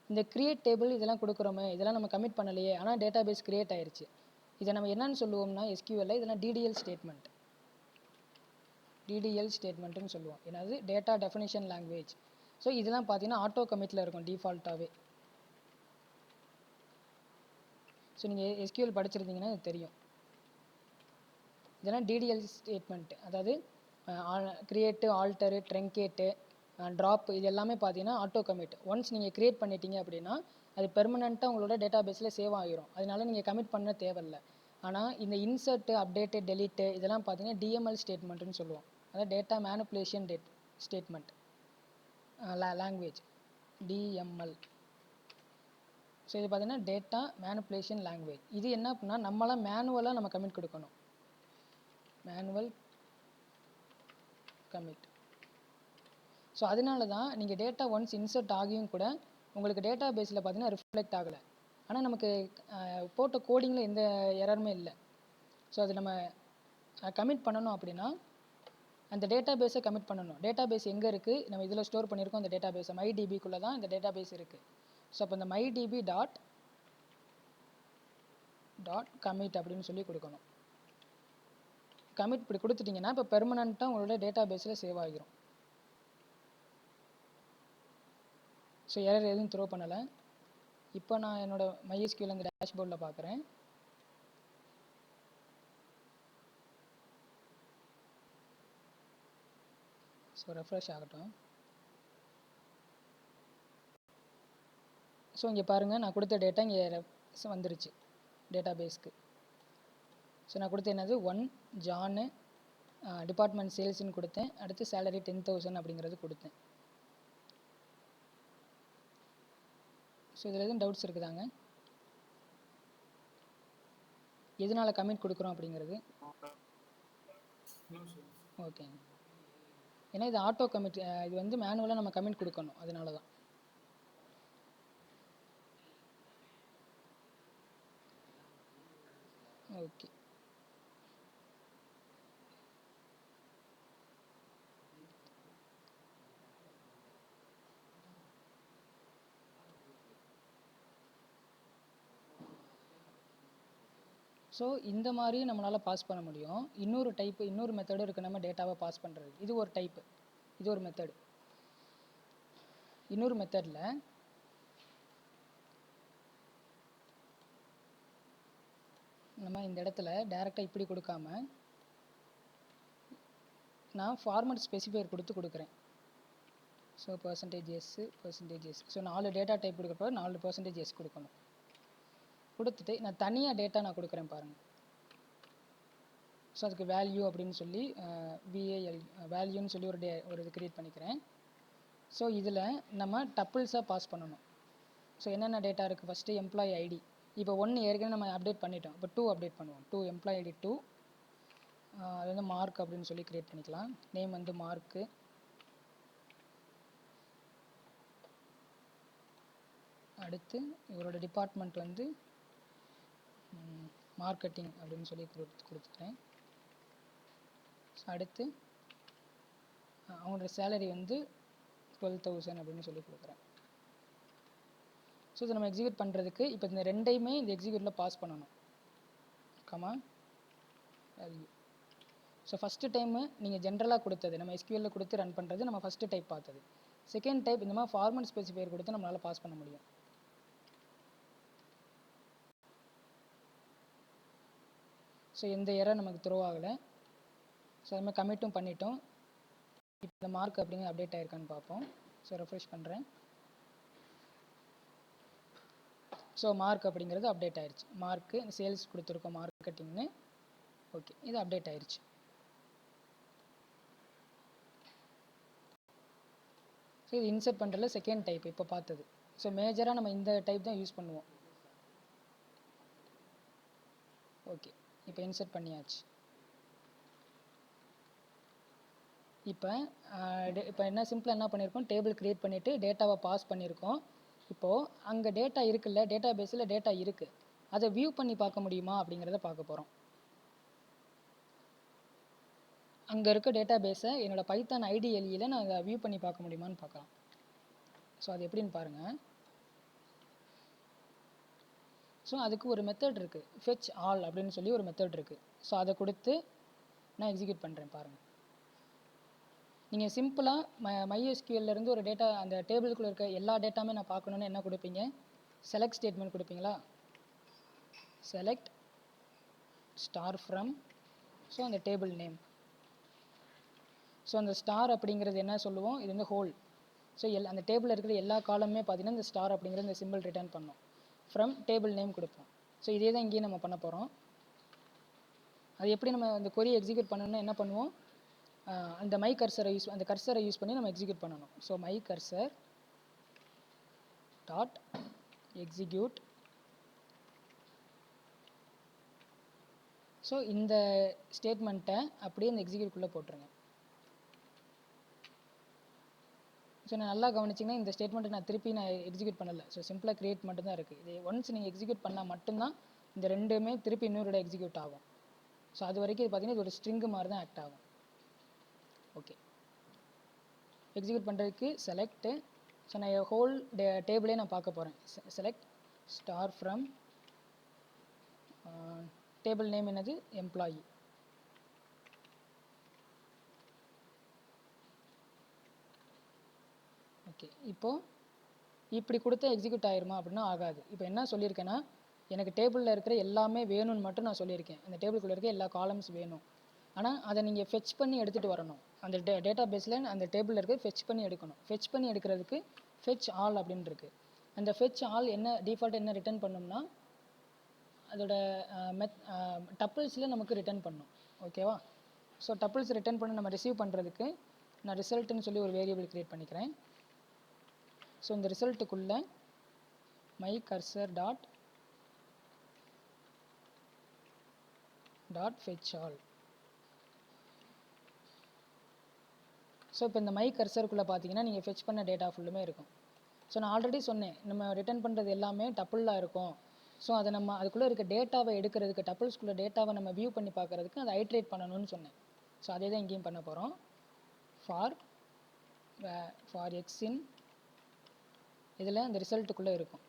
இந்த கிரியேட் டேபிள் இதெல்லாம் கொடுக்குறோமே, இதெல்லாம் நம்ம கமிட் பண்ணலையே, ஆனால் டேட்டா பேஸ் கிரியேட் ஆயிடுச்சு. இதை நம்ம என்னன்னு சொல்லுவோம்னா SQL இதெல்லாம் DDL ஸ்டேட்மெண்ட். DDL ஸ்டேட்மெண்ட்டுன்னு சொல்லுவோம். என்னது, டேட்டா டெஃபினிஷன் லாங்குவேஜ். ஸோ இதெல்லாம் பார்த்தீங்கன்னா ஆட்டோ கமிட்டில் இருக்கும் டிஃபால்ட்டாகவே. ஸோ நீங்கள் SQL படிச்சிருந்தீங்கன்னா இது தெரியும். இதெல்லாம் DDL ஸ்டேட்மெண்ட். அதாவது கிரியேட்டு, ஆல்டரு, ட்ரங்கேட்டு, ட்ராப், இது எல்லாமே பார்த்தீங்கன்னா ஆட்டோ கமிட். ஒன்ஸ் நீங்கள் கிரியேட் பண்ணிட்டீங்க அப்படின்னா அது பெர்மனெண்ட்டாக உங்களோட டேட்டா பேஸில் சேவ் ஆகிரும். அதனால நீங்கள் கமிட் பண்ண தேவையில்லை. ஆனால் இந்த இன்சர்ட்டு, அப்டேட்டு, டெலீட்டு இதெல்லாம் பார்த்தீங்கன்னா DML ஸ்டேட்மெண்ட்டுன்னு சொல்லுவோம். அதாவது data manipulation statement language, DML. So இது பார்த்தீங்கன்னா டேட்டா மேனிப்புலேஷன் லாங்குவேஜ். இது என்ன அப்படின்னா நம்மளாம் மேனுவலாக நம்ம கமிட் கொடுக்கணும். Manual commit. ஸோ அதனால தான் நீங்கள் டேட்டா ஒன்ஸ் இன்சர்ட் ஆகியும் கூட உங்களுக்கு டேட்டா பேஸில் பார்த்தீங்கன்னா ரிஃப்ளெக்ட் ஆகலை. ஆனால் நமக்கு போட்ட கோடிங்கில் எந்த எரருமே இல்லை. ஸோ அது நம்ம கமிட் பண்ணணும் அப்படின்னா அந்த டேட்டா பேஸை கமிட் பண்ணணும். டேட்டா பேஸ் எங்கே இருக்குது, நம்ம இதில் ஸ்டோர் பண்ணியிருக்கோம் அந்த டேட்டா பேஸை, MyDBக்குள்ளே தான் இந்த டேட்டா பேஸ் இருக்குது. ஸோ அப்போ இந்த MyDB டாட் கமிட் அப்படின்னு சொல்லி கொடுக்கணும். கமிட் இப்படி கொடுத்துட்டிங்கன்னா இப்போ பெர்மனெண்ட்டாக உங்களோட டேட்டா பேஸில் சேவ் ஆகிரும். ஸோ எரர் எதுவும் த்ரோ பண்ணலை. இப்போ நான் என்னோட MySQL அந்த டேஷ்போர்டில் பார்க்குறேன். ஸோ ரெஃப்ரெஷ் ஆகட்டும். ஸோ இங்கே பாருங்கள், நான் கொடுத்த டேட்டா இங்கே வந்துருச்சு டேட்டா பேஸ்க்கு. ஸோ நான் கொடுத்த என்னது 1 ஜானு, டிபார்ட்மெண்ட் சேல்ஸ்ன்னு கொடுத்தேன். அடுத்து சேலரி 10,000 அப்படிங்கிறது கொடுத்தேன். ஸோ இதில் எதுவும் டவுட்ஸ் இருக்குதாங்க? எதனால் கமிட் கொடுக்குறோம் அப்படிங்கிறது? ஓகேங்க. ஏன்னா இது ஆட்டோ கமிட், இது வந்து மேனுவலாக நம்ம கமிட் கொடுக்கணும், அதனால தான். ஓகே. ஸோ இந்த மாதிரி நம்மளால் பாஸ் பண்ண முடியும். இன்னொரு மெத்தடும் இருக்குது நம்ம டேட்டாவை பாஸ் பண்ணுறது. இது ஒரு டைப்பு, இது ஒரு மெத்தடு. இன்னொரு மெத்தடில் நம்ம இந்த இடத்துல டைரெக்டாக இப்படி கொடுக்காம நான் ஃபார்மட் ஸ்பெசிஃபையர் கொடுக்குறேன். So %S %S. So 4 data type கொடுக்குறப்ப 4 %S கொடுக்கணும். கொடுத்துட்டு நான் தனியாக டேட்டா நான் கொடுக்குறேன் பாருங்கள். ஸோ அதுக்கு வேல்யூ அப்படின்னு சொல்லி VAL வேல்யூன்னு சொல்லி ஒரு இது க்ரியேட் பண்ணிக்கிறேன். ஸோ இதில் நம்ம டப்பிள்ஸாக பாஸ் பண்ணணும். ஸோ என்னென்ன டேட்டா இருக்குது, ஃபஸ்ட்டு எம்ப்ளாயி ஐடி. இப்போ 1 ஏற்கனவே நம்ம அப்டேட் பண்ணிட்டோம். இப்போ 2 அப்டேட் பண்ணுவோம். 2 எம்ப்ளாயி ஐடி 2, அது வந்து மார்க் அப்படின்னு சொல்லி க்ரியேட் பண்ணிக்கலாம். நேம் வந்து மார்க்கு. அடுத்து இவரோட டிபார்ட்மெண்ட் வந்து மார்க்கெட்டிங் அப்படின்னு சொல்லி கொடுத்துக்கிறேன். அடுத்து அவங்களோட சேலரி வந்து 12,000 அப்படின்னு சொல்லி கொடுக்குறேன். ஸோ இதை நம்ம எக்ஸிக்யூட் பண்ணுறதுக்கு இப்போ இந்த ரெண்டையுமே இந்த எக்ஸிக்யூட்டில் பாஸ் பண்ணணும். Comma value. So first time நீங்கள் ஜென்ரலாக கொடுத்தது நம்ம எஸ்கியூஎல்ல கொடுத்து ரன் பண்ணுறது நம்ம ஃபஸ்ட்டு டைப் பார்த்தது. செகண்ட் டைப் இந்த மாதிரி ஃபார்மல் ஸ்பெசிஃபையர் கொடுத்து நம்மளால் பாஸ் பண்ண முடியும். ஸோ எந்த எரர் நமக்கு த்ரோ ஆகலை. ஸோ அது மாதிரி கமிட்டும் பண்ணிட்டோம். இப்போ இந்த மார்க் அப்படிங்கிற அப்டேட் ஆகிருக்கான்னு பார்ப்போம். ஸோ ரெஃப்ரெஷ் பண்ணுறேன். ஸோ மார்க் அப்படிங்கிறது அப்டேட் ஆயிடுச்சு. மார்க்கு சேல்ஸ் கொடுத்துருக்கோம் மார்க்கெட்டிங்னு. ஓகே, இது அப்டேட் ஆயிடுச்சு. ஸோ இது இன்சர்ட் பண்ணுறதுல செகண்ட் டைப் இப்போ பார்த்தது. ஸோ மேஜராக நம்ம இந்த டைப் தான் யூஸ் பண்ணுவோம். ஓகே, இப்போ இன்சர்ட் பண்ணியாச்சு. இப்போ என்ன சிம்பிளாக என்ன பண்ணியிருக்கோம், டேபிள் க்ரியேட் பண்ணிவிட்டு டேட்டாவை பாஸ் பண்ணியிருக்கோம். இப்போது அங்கே டேட்டா இருக்குல்ல, டேட்டா பேஸில் டேட்டா இருக்குது, அதை வியூ பண்ணி பார்க்க முடியுமா அப்படிங்கிறத பார்க்க போகிறோம். அங்கே இருக்க டேட்டா பேஸை என்னோடய பைத்தான் ஐடிஎல்இயில் நான் அதை வியூ பண்ணி பார்க்க முடியுமான்னு பார்க்கலாம். ஸோ அது எப்படின்னு பாருங்கள். ஸோ அதுக்கு ஒரு மெத்தட் இருக்குது, ஃபெச் ஆல் அப்படின்னு சொல்லி ஒரு மெத்தட் இருக்குது. ஸோ அதை கொடுத்து நான் எக்ஸிக்யூட் பண்ணுறேன் பாருங்கள். நீங்கள் சிம்பிளாக MySQLலேருந்து ஒரு டேட்டா அந்த டேபிளுக்குள்ளே இருக்க எல்லா டேட்டாமே நான் பார்க்கணுன்னு என்ன கொடுப்பீங்க, செலக்ட் ஸ்டேட்மெண்ட் கொடுப்பீங்களா. செலக்ட் ஸ்டார் ஃப்ரம், ஸோ அந்த டேபிள் நேம். ஸோ அந்த ஸ்டார் அப்படிங்கிறது என்ன சொல்லுவோம், இது வந்து ஹோல். ஸோ அந்த டேபிளில் இருக்கிற எல்லா காலமுமே பார்த்தீங்கன்னா இந்த ஸ்டார் அப்படிங்கிற இந்த சிம்பிள் ரிட்டர்ன் பண்ணோம். ஃப்ரம் டேபிள் நேம் கொடுப்போம். ஸோ இதே தான் இங்கேயும் நம்ம பண்ண போகிறோம். அது எப்படி நம்ம அந்த கொரி எக்ஸிக்யூட் பண்ணணும்னா என்ன பண்ணுவோம், அந்த மை கர்சரை யூஸ் பண்ணி நம்ம எக்ஸிக்யூட் பண்ணணும். So my cursor dot execute. So இந்த ஸ்டேட்மெண்ட்டை அப்படியே இந்த எக்ஸிக்யூட்குள்ளே போட்டுருங்க. ஸோ நான் நல்லா கவனிச்சிங்கன்னா இந்த ஸ்டேட்மெண்ட்டை நான் திருப்பி எக்ஸிக்யூட் பண்ணலை. ஸோ சிம்பிளாக க்ரியேட் மட்டும்தான் இருக்குது. இது ஒன்ஸ் நீங்கள் எக்ஸிக்யூட் பண்ணால் மட்டும்தான் இந்த ரெண்டுமே திருப்பி இன்னொரு எக்ஸிக்யூட் ஆகும். ஸோ அது வரைக்கும் இது பார்த்தீங்கன்னா இது ஒரு ஸ்ட்ரிங்கு மாதிரி தான் ஆக்ட் ஆகும். ஓகே, எக்ஸிக்யூட் பண்ணுறதுக்கு செலக்ட்டு. ஸோ நான் ஹோல் டேபிளே நான் பார்க்க போகிறேன். Select star from table name என்னது, எம்ப்ளாயி. ஓகே, இப்போது இப்படி கொடுத்தா எக்ஸிக்யூட் ஆயிருமா அப்படின்னா ஆகாது. இப்போ என்ன சொல்லியிருக்கேன்னா, எனக்கு டேபிளில் இருக்கிற எல்லாமே வேணும்னு மட்டும் நான் சொல்லியிருக்கேன். அந்த டேபிளுக்குள்ளே இருக்க எல்லா காலம்ஸ் வேணும். ஆனால் அதை நீங்கள் ஃபெச் பண்ணி எடுத்துகிட்டு வரணும். அந்த டேட்டா பேஸில் அந்த டேபிளில் இருக்க ஃபெச் பண்ணி எடுக்கணும். ஃபெச் பண்ணி எடுக்கிறதுக்கு ஃபெச் ஆல் அப்படின்னு இருக்குது. அந்த ஃபெச் ஆல் என்ன டிஃபால்ட் என்ன ரிட்டர்ன் பண்ணோம்னா அதோட டப்பிள்ஸில் நமக்கு ரிட்டர்ன் பண்ணும். ஓகேவா. ஸோ டப்பிள்ஸ் ரிட்டர்ன் பண்ண நம்ம ரிசீவ் பண்ணுறதுக்கு நான் ரிசல்ட்டுன்னு சொல்லி ஒரு வேரியபிள் க்ரியேட் பண்ணிக்கிறேன். ஸோ இந்த ரிசல்ட்டுக்குள்ளே my cursor dot fetch all. So இப்போ இந்த மை கர்சருக்குள்ளே பார்த்தீங்கன்னா நீங்கள் ஃபெச் பண்ண டேட்டா ஃபுல்லுமே இருக்கும். ஸோ நான் ஆல்ரெடி சொன்னேன், நம்ம ரிட்டர்ன் பண்ணுறது எல்லாமே டப்புளாக இருக்கும். ஸோ அதை நம்ம அதுக்குள்ளே இருக்க டேட்டாவை எடுக்கிறதுக்கு, டப்புள்ஸ்குள்ளே டேட்டாவை நம்ம வியூ பண்ணி பார்க்குறதுக்கு அதை ஐட்ரேட் பண்ணணும்னு சொன்னேன். ஸோ அதே தான் இங்கேயும் பண்ண போகிறோம். ஃபார் எக்ஸின் இதில் அந்த ரிசல்ட்டுக்குள்ளே இருக்கும்.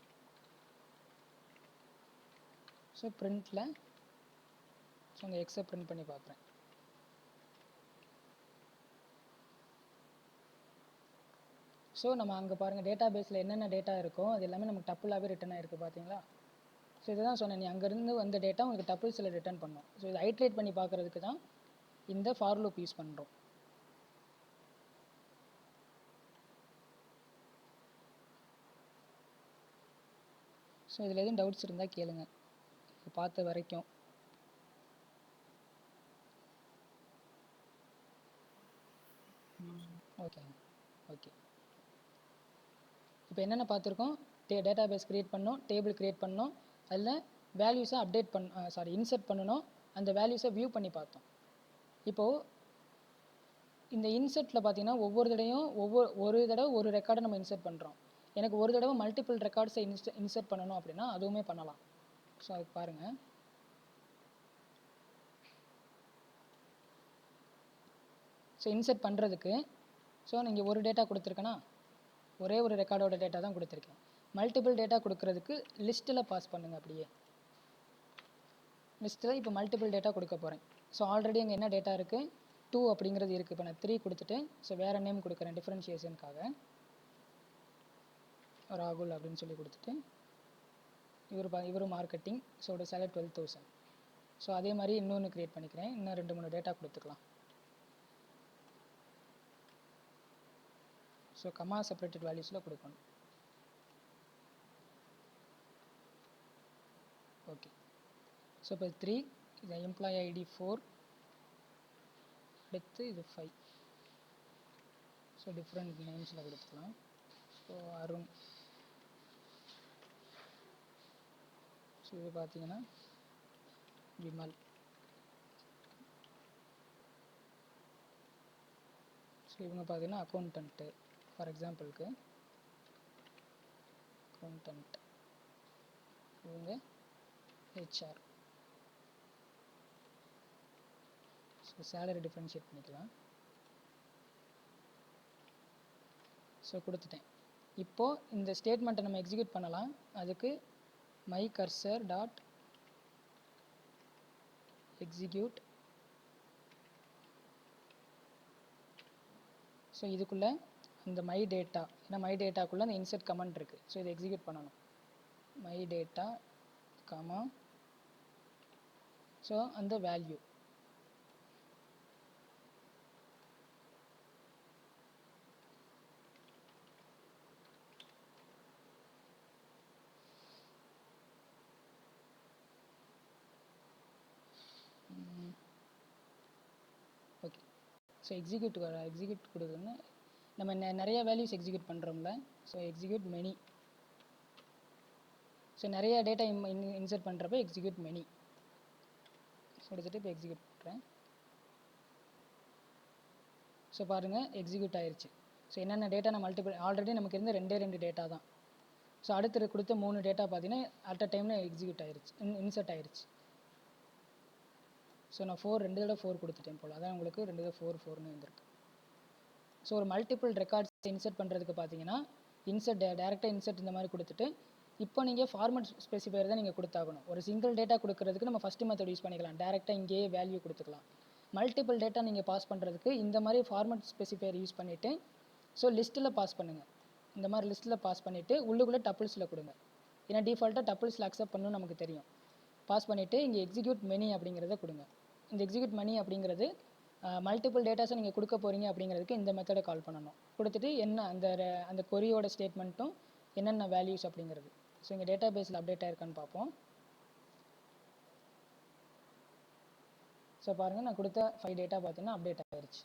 ஸோ பிரிண்டில் ஸோ அந்த எக்ஸை பிரிண்ட் பண்ணி பார்க்குறேன். ஸோ நம்ம அங்கே பாருங்கள் டேட்டா பேஸில் என்னென்ன டேட்டா இருக்கோ அது எல்லாமே நமக்கு டப்புளாகவே ரிட்டர்ன் ஆகிருக்கு பார்த்தீங்களா. ஸோ இதை தான் சொன்னேன், நீ அங்கேருந்து வந்த டேட்டா உங்களுக்கு டப்புள்ஸில் ரிட்டர்ன் பண்ணும். ஸோ இதை ஐட்ரேட் பண்ணி பார்க்குறதுக்கு தான் இந்த ஃபார் லூப் யூஸ் பண்ணுறோம். ஸோ இதில் எதுவும் டவுட்ஸ் இருந்தால் கேளுங்க, பார்த்த வரைக்கும். ஓகேங்க, ஓகே. இப்போ என்னென்ன பார்த்துருக்கோம், டேட்டா பேஸ் க்ரியேட் பண்ணோம், டேபிள் க்ரியேட் பண்ணோம், அதில் வேல்யூஸை இன்சர்ட் பண்ணணும், அந்த வேல்யூஸை வியூ பண்ணி பார்த்தோம். இப்போது இந்த இன்சர்ட்டில் பார்த்தீங்கன்னா ஒவ்வொரு தடவையும் ஒரு தடவை ஒரு ரெக்கார்டை நம்ம இன்சர்ட் பண்ணுறோம். எனக்கு ஒரு தடவை மல்டிபிள் ரெக்கார்ட்ஸை இன்சர்ட் பண்ணணும் அப்படின்னா அதுவுமே பண்ணலாம். ஸோ அதுக்கு பாருங்கள். ஸோ இன்சர்ட் பண்ணுறதுக்கு நீங்கள் ஒரு டேட்டா கொடுத்துருக்கேன்னா ஒரே ஒரு ரெக்கார்டோட டேட்டா தான் கொடுத்துருக்கேன். மல்டிபிள் டேட்டா கொடுக்கறதுக்கு லிஸ்ட்டில் பாஸ் பண்ணுங்கள். அப்படியே லிஸ்ட்டில் இப்போ மல்டிபிள் டேட்டா கொடுக்க போகிறேன். ஸோ ஆல்ரெடி அங்கே என்ன டேட்டா இருக்குது, 2 அப்படிங்கிறது இருக்குது. இப்போ நான் 3 கொடுத்துட்டு வேறு நேம் கொடுக்குறேன் டிஃப்ரென்ஷியேஷனுக்காக, ராகுல் அப்படின்னு சொல்லி கொடுத்துட்டு இவர் மார்க்கெட்டிங். சேலரி 12,000. அதே மாதிரி இன்னொன்று க்ரியேட் பண்ணிக்கிறேன். இன்னும் 2-3 டேட்டா கொடுத்துக்கலாம். கமா செப்பரேட்டட் வேல்யூஸில் கொடுக்கணும். ஓகே. இப்போ 3, இது எம்ப்ளாயி ஐடி 4, அடுத்து இது 5. டிஃப்ரெண்ட் நேம்ஸில் கொடுத்துக்கலாம். அருண். இது பார்த்தீங்கன்னா விமல். இவங்க பார்த்தீங்கன்னா அக்கௌண்டன்ட்டு. ஃபார் எக்ஸாம்பிளுக்கு அக்கௌண்டன்ட், இவங்க ஹெச்ஆர். சேலரி டிஃப்ரென்ஷியேட் பண்ணிக்கலாம். கொடுத்துட்டேன். இப்போது இந்த ஸ்டேட்மெண்ட்டை நம்ம எக்ஸிக்யூட் பண்ணலாம். அதுக்கு மை கர்சர் டாட் எக்ஸிக்யூட். இதுக்குள்ளே இந்த மை டேட்டா, ஏன்னா மை டேட்டாக்குள்ளே அந்த இன்சர்ட் கமெண்ட் இருக்குது. இதை எக்ஸிக்யூட் பண்ணணும். மை டேட்டா கமா அந்த வேல்யூ. ஓகே. எக்ஸிக்யூட் கொடுக்குறோன்னா நம்ம நிறைய வேல்யூஸ் எக்ஸிக்யூட் பண்ணுறோம்ல. Execute many. நிறைய டேட்டா இன்சர்ட் பண்ணுறப்ப எக்ஸிக்யூட் மெனி. எடுத்துகிட்டு இப்போ எக்ஸிக்யூட் பண்ணுறேன். பாருங்கள் எக்ஸிக்யூட் ஆயிடுச்சு. என்னென்ன டேட்டா நான் ஆல்ரெடி நமக்கு இருந்த 2 டேட்டா தான். அடுத்து கொடுத்த 3 டேட்டா பார்த்தீங்கன்னா அட் அ டைமில் எக்ஸிக்யூட் ஆயிடுச்சு, இன்சர்ட் ஆயிடுச்சு. நான் 2 தடவை 4 கொடுத்துட்டேன் போல், அதான் உங்களுக்கு 2 தடவை 4 வந்துருக்கு. ஒரு மல்டிபிள் ரெக்கார்ட்ஸ் இன்சர்ட் பண்ணுறதுக்கு பார்த்தீங்கன்னா டேரெக்டாக இன்சர்ட் இந்த மாதிரி கொடுத்துட்டு, இப்போ நீங்கள் ஃபார்மட் ஸ்பெசிஃபையர் தான் நீங்கள் கொடுத்தாகணும். ஒரு சிங்கிள் டேட்டா கொடுக்கறதுக்கு நம்ம ஃபஸ்ட்டு மெத்தட் யூஸ் பண்ணிக்கலாம், டேரெக்டாக இங்கேயே வேல்யூ கொடுத்துக்கலாம். மல்டிபிள் டேட்டா நீங்கள் பாஸ் பண்ணுறதுக்கு இந்த மாதிரி ஃபார்மட் ஸ்பெசிஃபையர் யூஸ் பண்ணிவிட்டு லிஸ்ட்டில் பாஸ் பண்ணுங்கள். இந்த மாதிரி லிஸ்ட்டில் பாஸ் பண்ணிவிட்டு உள்ளுக்குள்ளே டப்புள்ஸில் கொடுங்க. ஏன்னா டிஃபால்ட்டாக டப்புள்ஸில் அக்செப்ட் பண்ணணும்னு நமக்கு தெரியும். பாஸ் பண்ணிவிட்டு இங்கே எக்ஸிக்யூட் மெனி அப்படிங்கிறத கொடுங்க. இந்த எக்ஸிக்யூட் மணி அப்படிங்கிறது மல்டிபிள் டேட்டாஸை நீங்கள் கொடுக்க போகிறீங்க அப்படிங்கிறதுக்கு இந்த மெத்தடை கால் பண்ணணும். கொடுத்துட்டு என்ன அந்த கொரியோட ஸ்டேட்மெண்ட்டும் என்னென்ன வேல்யூஸ் அப்படிங்கிறது. இங்கே டேட்டா பேஸில் அப்டேட் ஆயிருக்கான்னு பார்ப்போம். பாருங்கள், நான் கொடுத்த 5 டேட்டா பார்த்தீங்கன்னா அப்டேட் ஆகிருச்சு.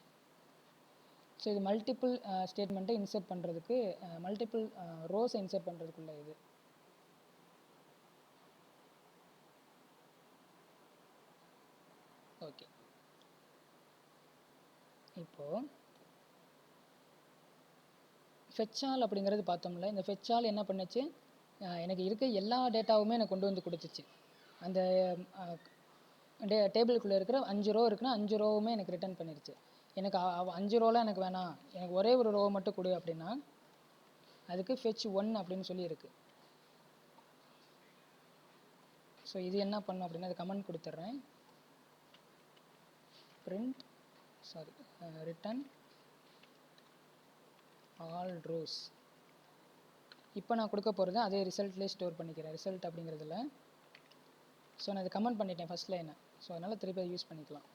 இது மல்டிபிள் ஸ்டேட்மெண்ட்டை இன்சர்ட் பண்ணுறதுக்கு, மல்டிபிள் ரோஸை இன்சர்ட் பண்ணுறதுக்குள்ள இது. ஓகே. இப்போது ஃபெச்சால் அப்படிங்கிறது பார்த்தோம்ல. இந்த ஃபெச்சால் என்ன பண்ணுச்சு, எனக்கு இருக்க எல்லா டேட்டாவுமே எனக்கு கொண்டு வந்து கொடுத்துச்சு. அந்த டேபிளுக்குள்ளே இருக்கிற 5 ரோ இருக்குன்னா 5 ரோவுமே எனக்கு ரிட்டர்ன் பண்ணிடுச்சு. எனக்கு 5 ரோலாம் எனக்கு வேணாம், எனக்கு ஒரே ஒரு ரோவை மட்டும் கொடு அப்படின்னா அதுக்கு ஃபெச் 1 அப்படின்னு சொல்லி இருக்குது. இது என்ன பண்ணும் அப்படின்னா, அது கமெண்ட் கொடுத்துட்றேன். Print return all rows. இப்போ நான் கொடுக்க போகிறது அதே ரிசல்ட்லேயே ஸ்டோர் பண்ணிக்கிறேன். ரிசல்ட் அப்படிங்கிறதுல நான் அதை கமெண்ட் பண்ணிட்டேன் ஃபஸ்ட் லைனை. அதனால் திருப்பி அதை யூஸ் பண்ணிக்கலாம்.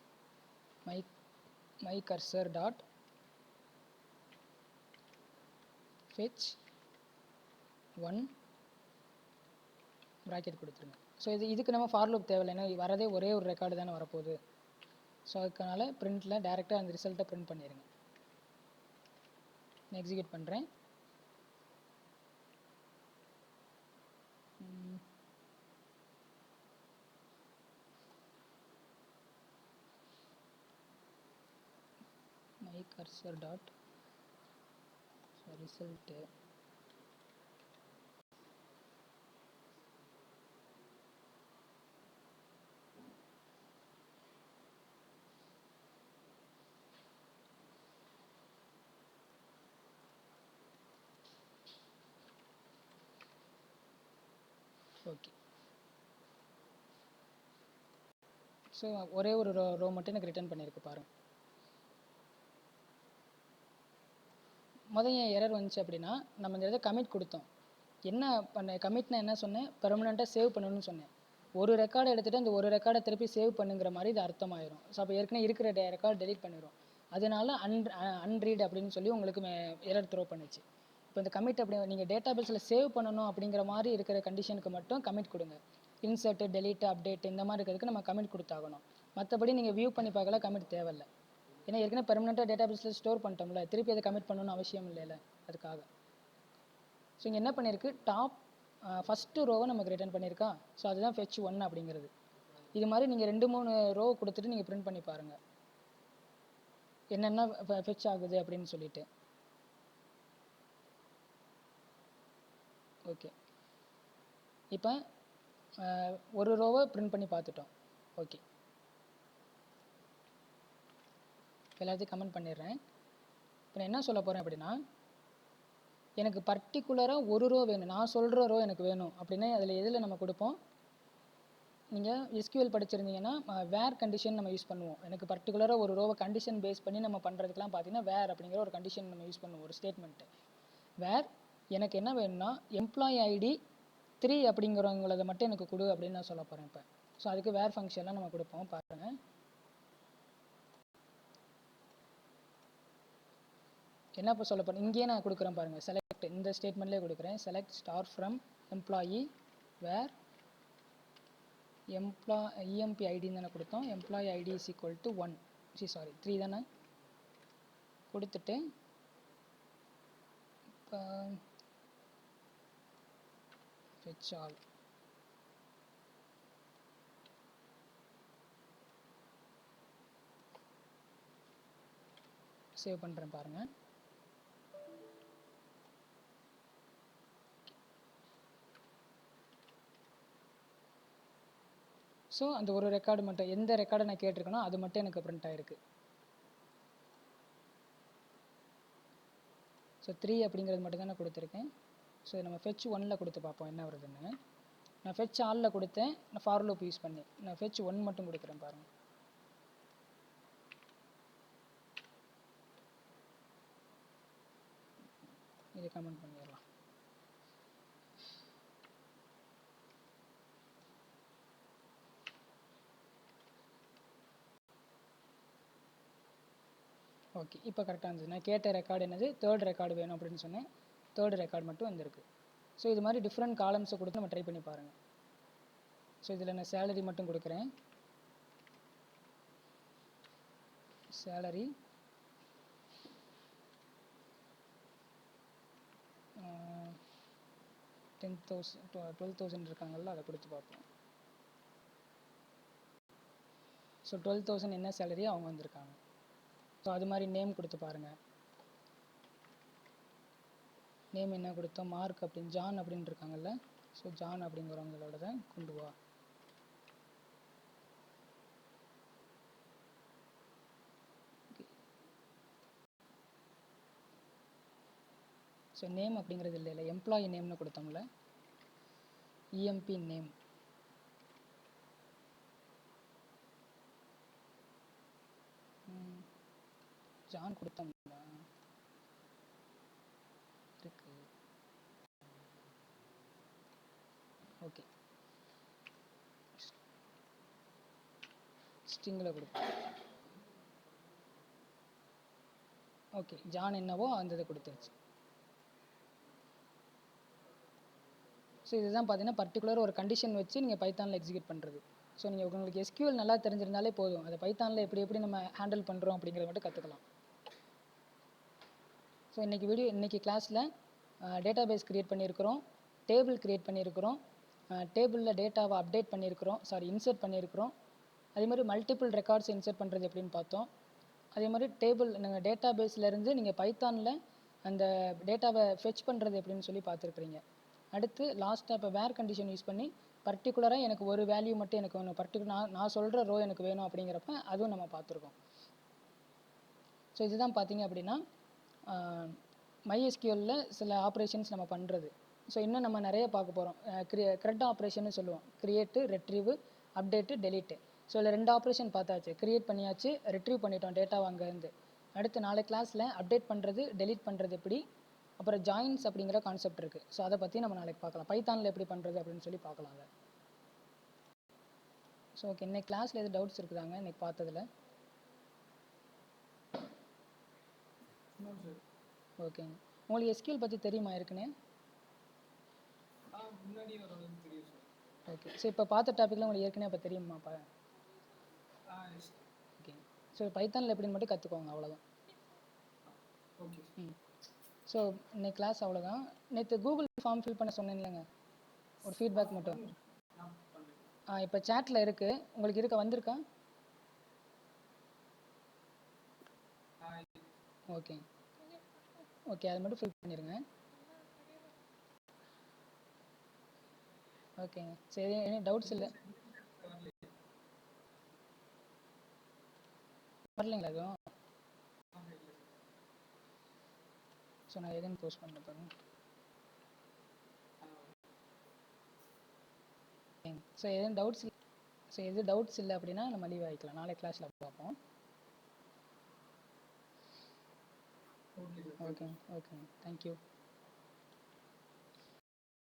My cursor dot fetch 1 bracket கொடுத்துருங்க. இதுக்கு நம்ம ஃபார் லூப் தேவையில்லை, ஏன்னா வரதே ஒரே ஒரு ரெக்கார்டு தானே வரப்போகுது. அதுக்கனால பிரிண்ட்டில் டேரெக்டாக அந்த ரிசல்ட்டை பிரிண்ட் பண்ணிடுங்க. நான் எக்ஸிக்யூட் பண்ணுறேன். Cursor dot result okay. So ஒரே ஒரு ரோ மட்டும் எனக்கு ரிட்டர்ன் பண்ணியிருக்கு பாருங்கள். முதல் ஏன் எரர் வந்துச்சு அப்படின்னா, நம்ம இந்த இடத்துல கமிட் கொடுத்தோம். என்ன கமிட்னா என்ன சொன்னேன், பெர்மனெண்ட்டாக சேவ் பண்ணணும்னு சொன்னேன். ஒரு ரெக்கார்டை எடுத்துகிட்டு அந்த ஒரு ரெக்கார்டை திருப்பி சேவ் பண்ணுங்கிற மாதிரி இது அர்த்தமாயிரும். ஸோ அப்போ ஏற்கனவே இருக்கிற ரெக்கார்ட் டெலீட் பண்ணிடும். அதனால அன்ரீட் அப்படின்னு சொல்லி உங்களுக்கு எரர் த்ரோ பண்ணுச்சு. இப்போ இந்த கமிட் அப்படி நீங்கள் டேட்டாபேஸில் சேவ் பண்ணணும் அப்படிங்கிற மாதிரி இருக்கிற கண்டிஷனுக்கு மட்டும் கமிட் கொடுங்க. இன்சர்ட்டு, டெலீட்டு, அப்டேட் இந்த மாதிரி இருக்கிறதுக்கு நம்ம கமிட் கொடுத்தாகணும். மற்றபடி நீங்கள் வியூ பண்ணி பார்க்கல கமிட் தேவையில்லை. ஏன்னா ஏற்கனவே பெர்மனெண்ட்டாக டேட்டாபேஸில் ஸ்டோர் பண்ணிட்டோம்ல, திருப்பி அதை கமிட் பண்ணணும்னு அவசியம் இல்லைல்ல, அதுக்காக. ஸோ இங்கே என்ன பண்ணியிருக்கு, டாப் ஃபஸ்ட்டு ரோவை நமக்கு ரிட்டர்ன் பண்ணியிருக்கா. ஸோ அதுதான் ஃபெச் 1 அப்படிங்கிறது. இது மாதிரி நீங்கள் 2-3 ரோ கொடுத்துட்டு நீங்கள் பிரிண்ட் பண்ணி பாருங்கள் என்னென்ன ஃபெச் ஆகுது அப்படின்னு சொல்லிட்டு. ஓகே, இப்போ ஒரு ரோவை பிரிண்ட் பண்ணி பார்த்துட்டோம். ஓகே, எல்லாத்தையும் கமெண்ட் பண்ணிடுறேன். இப்போ நான் என்ன சொல்ல போகிறேன் அப்படின்னா, எனக்கு பர்டிகுலராக ஒரு ரோ வேணும், நான் சொல்கிற ரோ எனக்கு வேணும் அப்படின்னா அதில் எதில் நம்ம கொடுப்போம். நீங்கள் எஸ்கியூஎல் படிச்சிருந்தீங்கன்னா வேர் கண்டிஷன் நம்ம யூஸ் பண்ணுவோம். எனக்கு பர்டிகுலராக ஒரு ரோவை கண்டிஷன் பேஸ் பண்ணி நம்ம பண்ணுறதுக்கெலாம் பார்த்தீங்கன்னா வேர் அப்படிங்கிற ஒரு கண்டிஷன் நம்ம யூஸ் பண்ணுவோம், ஒரு ஸ்டேட்மெண்ட்டு. வேர் எனக்கு என்ன வேணும்னா எம்ப்ளாயி ஐடி 3 அப்படிங்கிறவங்களதை மட்டும் எனக்கு கொடு அப்படின்னு நான் சொல்ல போகிறேன் இப்போ. ஸோ அதுக்கு வேர் ஃபங்க்ஷன்லாம் நம்ம கொடுப்போம் பாருங்கள். என்ன இப்போ சொல்ல போகிறேன், இங்கேயே நான் கொடுக்குறேன் பாருங்கள். செலக்ட், இந்த ஸ்டேட்மெண்ட்லேயே கொடுக்குறேன். Select star from employee where EMP ஐடின்னு தானே கொடுத்தோம். Employee ID is equal to 1 sorry 3 தானே கொடுத்துட்டு இப்போ fetch all சேவ் பண்ணுறேன் பாருங்கள். ஸோ அந்த ஒரு ரெக்கார்டு மட்டும், எந்த ரெக்கார்டை நான் கேட்டிருக்கேனோ அது மட்டும் எனக்கு பிரிண்ட் ஆகிருக்கு. ஸோ 3 அப்படிங்கிறது மட்டும் தான் நான் கொடுத்துருக்கேன். ஸோ நம்ம ஃபெச் 1ல் கொடுத்து பார்ப்போம் என்ன வருதுன்னு. நான் ஃபெச் ஆலில் கொடுத்தேன், நான் ஃபார் லூப் யூஸ் பண்ணி. நான் ஃபெச் 1 மட்டும் கொடுக்குறேன் பாருங்கள். இதை கமெண்ட் பண்ணிடலாம். ஓகே, இப்போ கரெக்டாக இருந்துச்சு. நான் கேட்ட ரெக்கார்டு என்னது, 3rd ரெக்கார்டு வேணும் அப்படின்னு சொன்னேன். 3rd ரெக்கார்டு மட்டும் வந்திருக்கு. ஸோ இது மாதிரி டிஃப்ரெண்ட் காலம்ஸை கொடுத்து நம்ம ட்ரை பண்ணி பாருங்கள். ஸோ இதில் நான் சேலரி மட்டும் கொடுக்குறேன். சேலரி 12,000 இருக்காங்கல்ல, அதை கொடுத்து பார்ப்போம். ஸோ 12,000 என்ன சேலரி அவங்க வந்திருக்காங்க. ஸோ அது மாதிரி நேம் கொடுத்து பாருங்கள். நேம் என்ன கொடுத்தோம், மார்க் அப்படின்னு ஜான் அப்படின்னு இருக்காங்கல்ல. ஸோ ஜான் அப்படிங்கிறவங்களோட தான் கொண்டு வா. ஸோ நேம் அப்படிங்கிறது இல்லை, எம்ப்ளாயி நேம்னு கொடுத்தோம்ல, இஎம்பி நேம். ஜான் கொடுத்தோம்ல இருக்கு. ஓகே, ஸ்ட்ரிங்கில் கொடுப்போம். ஓகே, ஜான் என்னவோ அந்த இதை கொடுத்துருச்சு. ஸோ இதுதான் பார்த்தீங்கன்னா பர்டிகுலர் ஒரு கண்டிஷன் வச்சு நீங்கள் பைத்தானில் எக்ஸிக்யூட் பண்ணுறது. ஸோ நீங்கள் உங்களுக்கு எஸ்கியூஎல் நல்லா தெரிஞ்சிருந்தாலே போதும், அதை பைத்தானில் எப்படி நம்ம ஹேண்டில் பண்ணுறோம் அப்படிங்கிறத மட்டும் கற்றுக்கலாம். ஸோ இன்றைக்கி கிளாஸில் டேட்டாபேஸ் க்ரியேட் பண்ணியிருக்கிறோம், டேபிள் க்ரியேட் பண்ணியிருக்கிறோம், டேபிளில் டேட்டாவை அப்டேட் பண்ணியிருக்கிறோம், இன்சர்ட் பண்ணியிருக்கிறோம். அதே மாதிரி மல்டிபிள் ரெக்கார்ட்ஸ் இன்சர்ட் பண்ணுறது எப்படின்னு பார்த்தோம். அதே மாதிரி டேபிள் நீங்கள் டேட்டா பேஸ்லேருந்து நீங்கள் பைத்தானில் அந்த டேட்டாவை ஃபெச் பண்ணுறது எப்படின்னு சொல்லி பார்த்துருக்குறீங்க. அடுத்து லாஸ்ட்டாக இப்போ வேர் கண்டிஷன் யூஸ் பண்ணி பர்டிகுலராக எனக்கு ஒரு வேல்யூ மட்டும் எனக்கு வேணும், நான் சொல்கிற ரோ எனக்கு வேணும் அப்படிங்கிறப்ப அதுவும் நம்ம பார்த்துருக்கோம். ஸோ இதுதான் பார்த்தீங்க அப்படின்னா MySQLல சில ஆப்ரேஷன்ஸ் நம்ம பண்ணுறது. ஸோ இன்னும் நம்ம நிறைய பார்க்க போகிறோம். க்ரெட் ஆப்ரேஷன் சொல்லுவோம், கிரியேட்டு, ரெட்ரீவு, அப்டேட்டு, டெலீட்டு. ஸோ இதில் 2 ஆப்ரேஷன் பார்த்தாச்சு. கிரியேட் பண்ணியாச்சு, ரெட்ரீவ் பண்ணிட்டோம் டேட்டாவை அங்கேருந்து. அடுத்து நாளை கிளாஸில் அப்டேட் பண்ணுறது, டெலீட் பண்ணுறது எப்படி, அப்புறம் ஜாயின்ஸ் அப்படிங்கிற கான்செப்ட் இருக்குது. ஸோ அதை பற்றி நம்ம நாளைக்கு பார்க்கலாம். பைத்தானில் எப்படி பண்ணுறது அப்படின்னு சொல்லி பார்க்கலாம் அதை. ஸோ ஓகே, இன்னைக்கு கிளாஸில் எது டவுட்ஸ் இருக்குதாங்க இன்னைக்கு பார்த்ததில்? ஓகேங்க. உங்களுக்கு SQL பற்றி தெரியுமா ஏற்கனவே? முன்னாடி வரவங்களுக்கு தெரியும் சார். ஓகே. ஸோ இப்போ பார்த்த டாப்பிக்லாம் உங்களுக்கு ஏற்கனவே இப்போ தெரியுமாப்பா? ஓகே. ஸோ பைத்தானில் எப்படின்னு மட்டும் கற்றுக்கோங்க, அவ்வளோதான். ஓகே. ஸோ இன்னைக்கு கிளாஸ் அவ்வளோதான். நேற்று கூகுள் ஃபார்ம் ஃபில் பண்ண சொன்னேன் இல்லைங்க, ஒரு ஃபீட்பேக் மட்டும். இப்போ சேட்டில் இருக்குது, உங்களுக்கு வந்திருக்கா? ஓகே ஓகே, அது மட்டும் ஃபில் பண்ணிடுங்க. ஓகேங்க. சரி, எனி டவுட்ஸ் இல்லை? வரலைங்களா எதுவும்? ஸோ நான் எதுன்னு போஸ்ட் பண்ண பாருங்க. ஸோ எதுவும் டவுட்ஸ் இல்லை அப்படின்னா நம்ம லீவ் ஆகிக்கலாம். நாளை கிளாஸில் பார்ப்போம். Okay okay, thank you.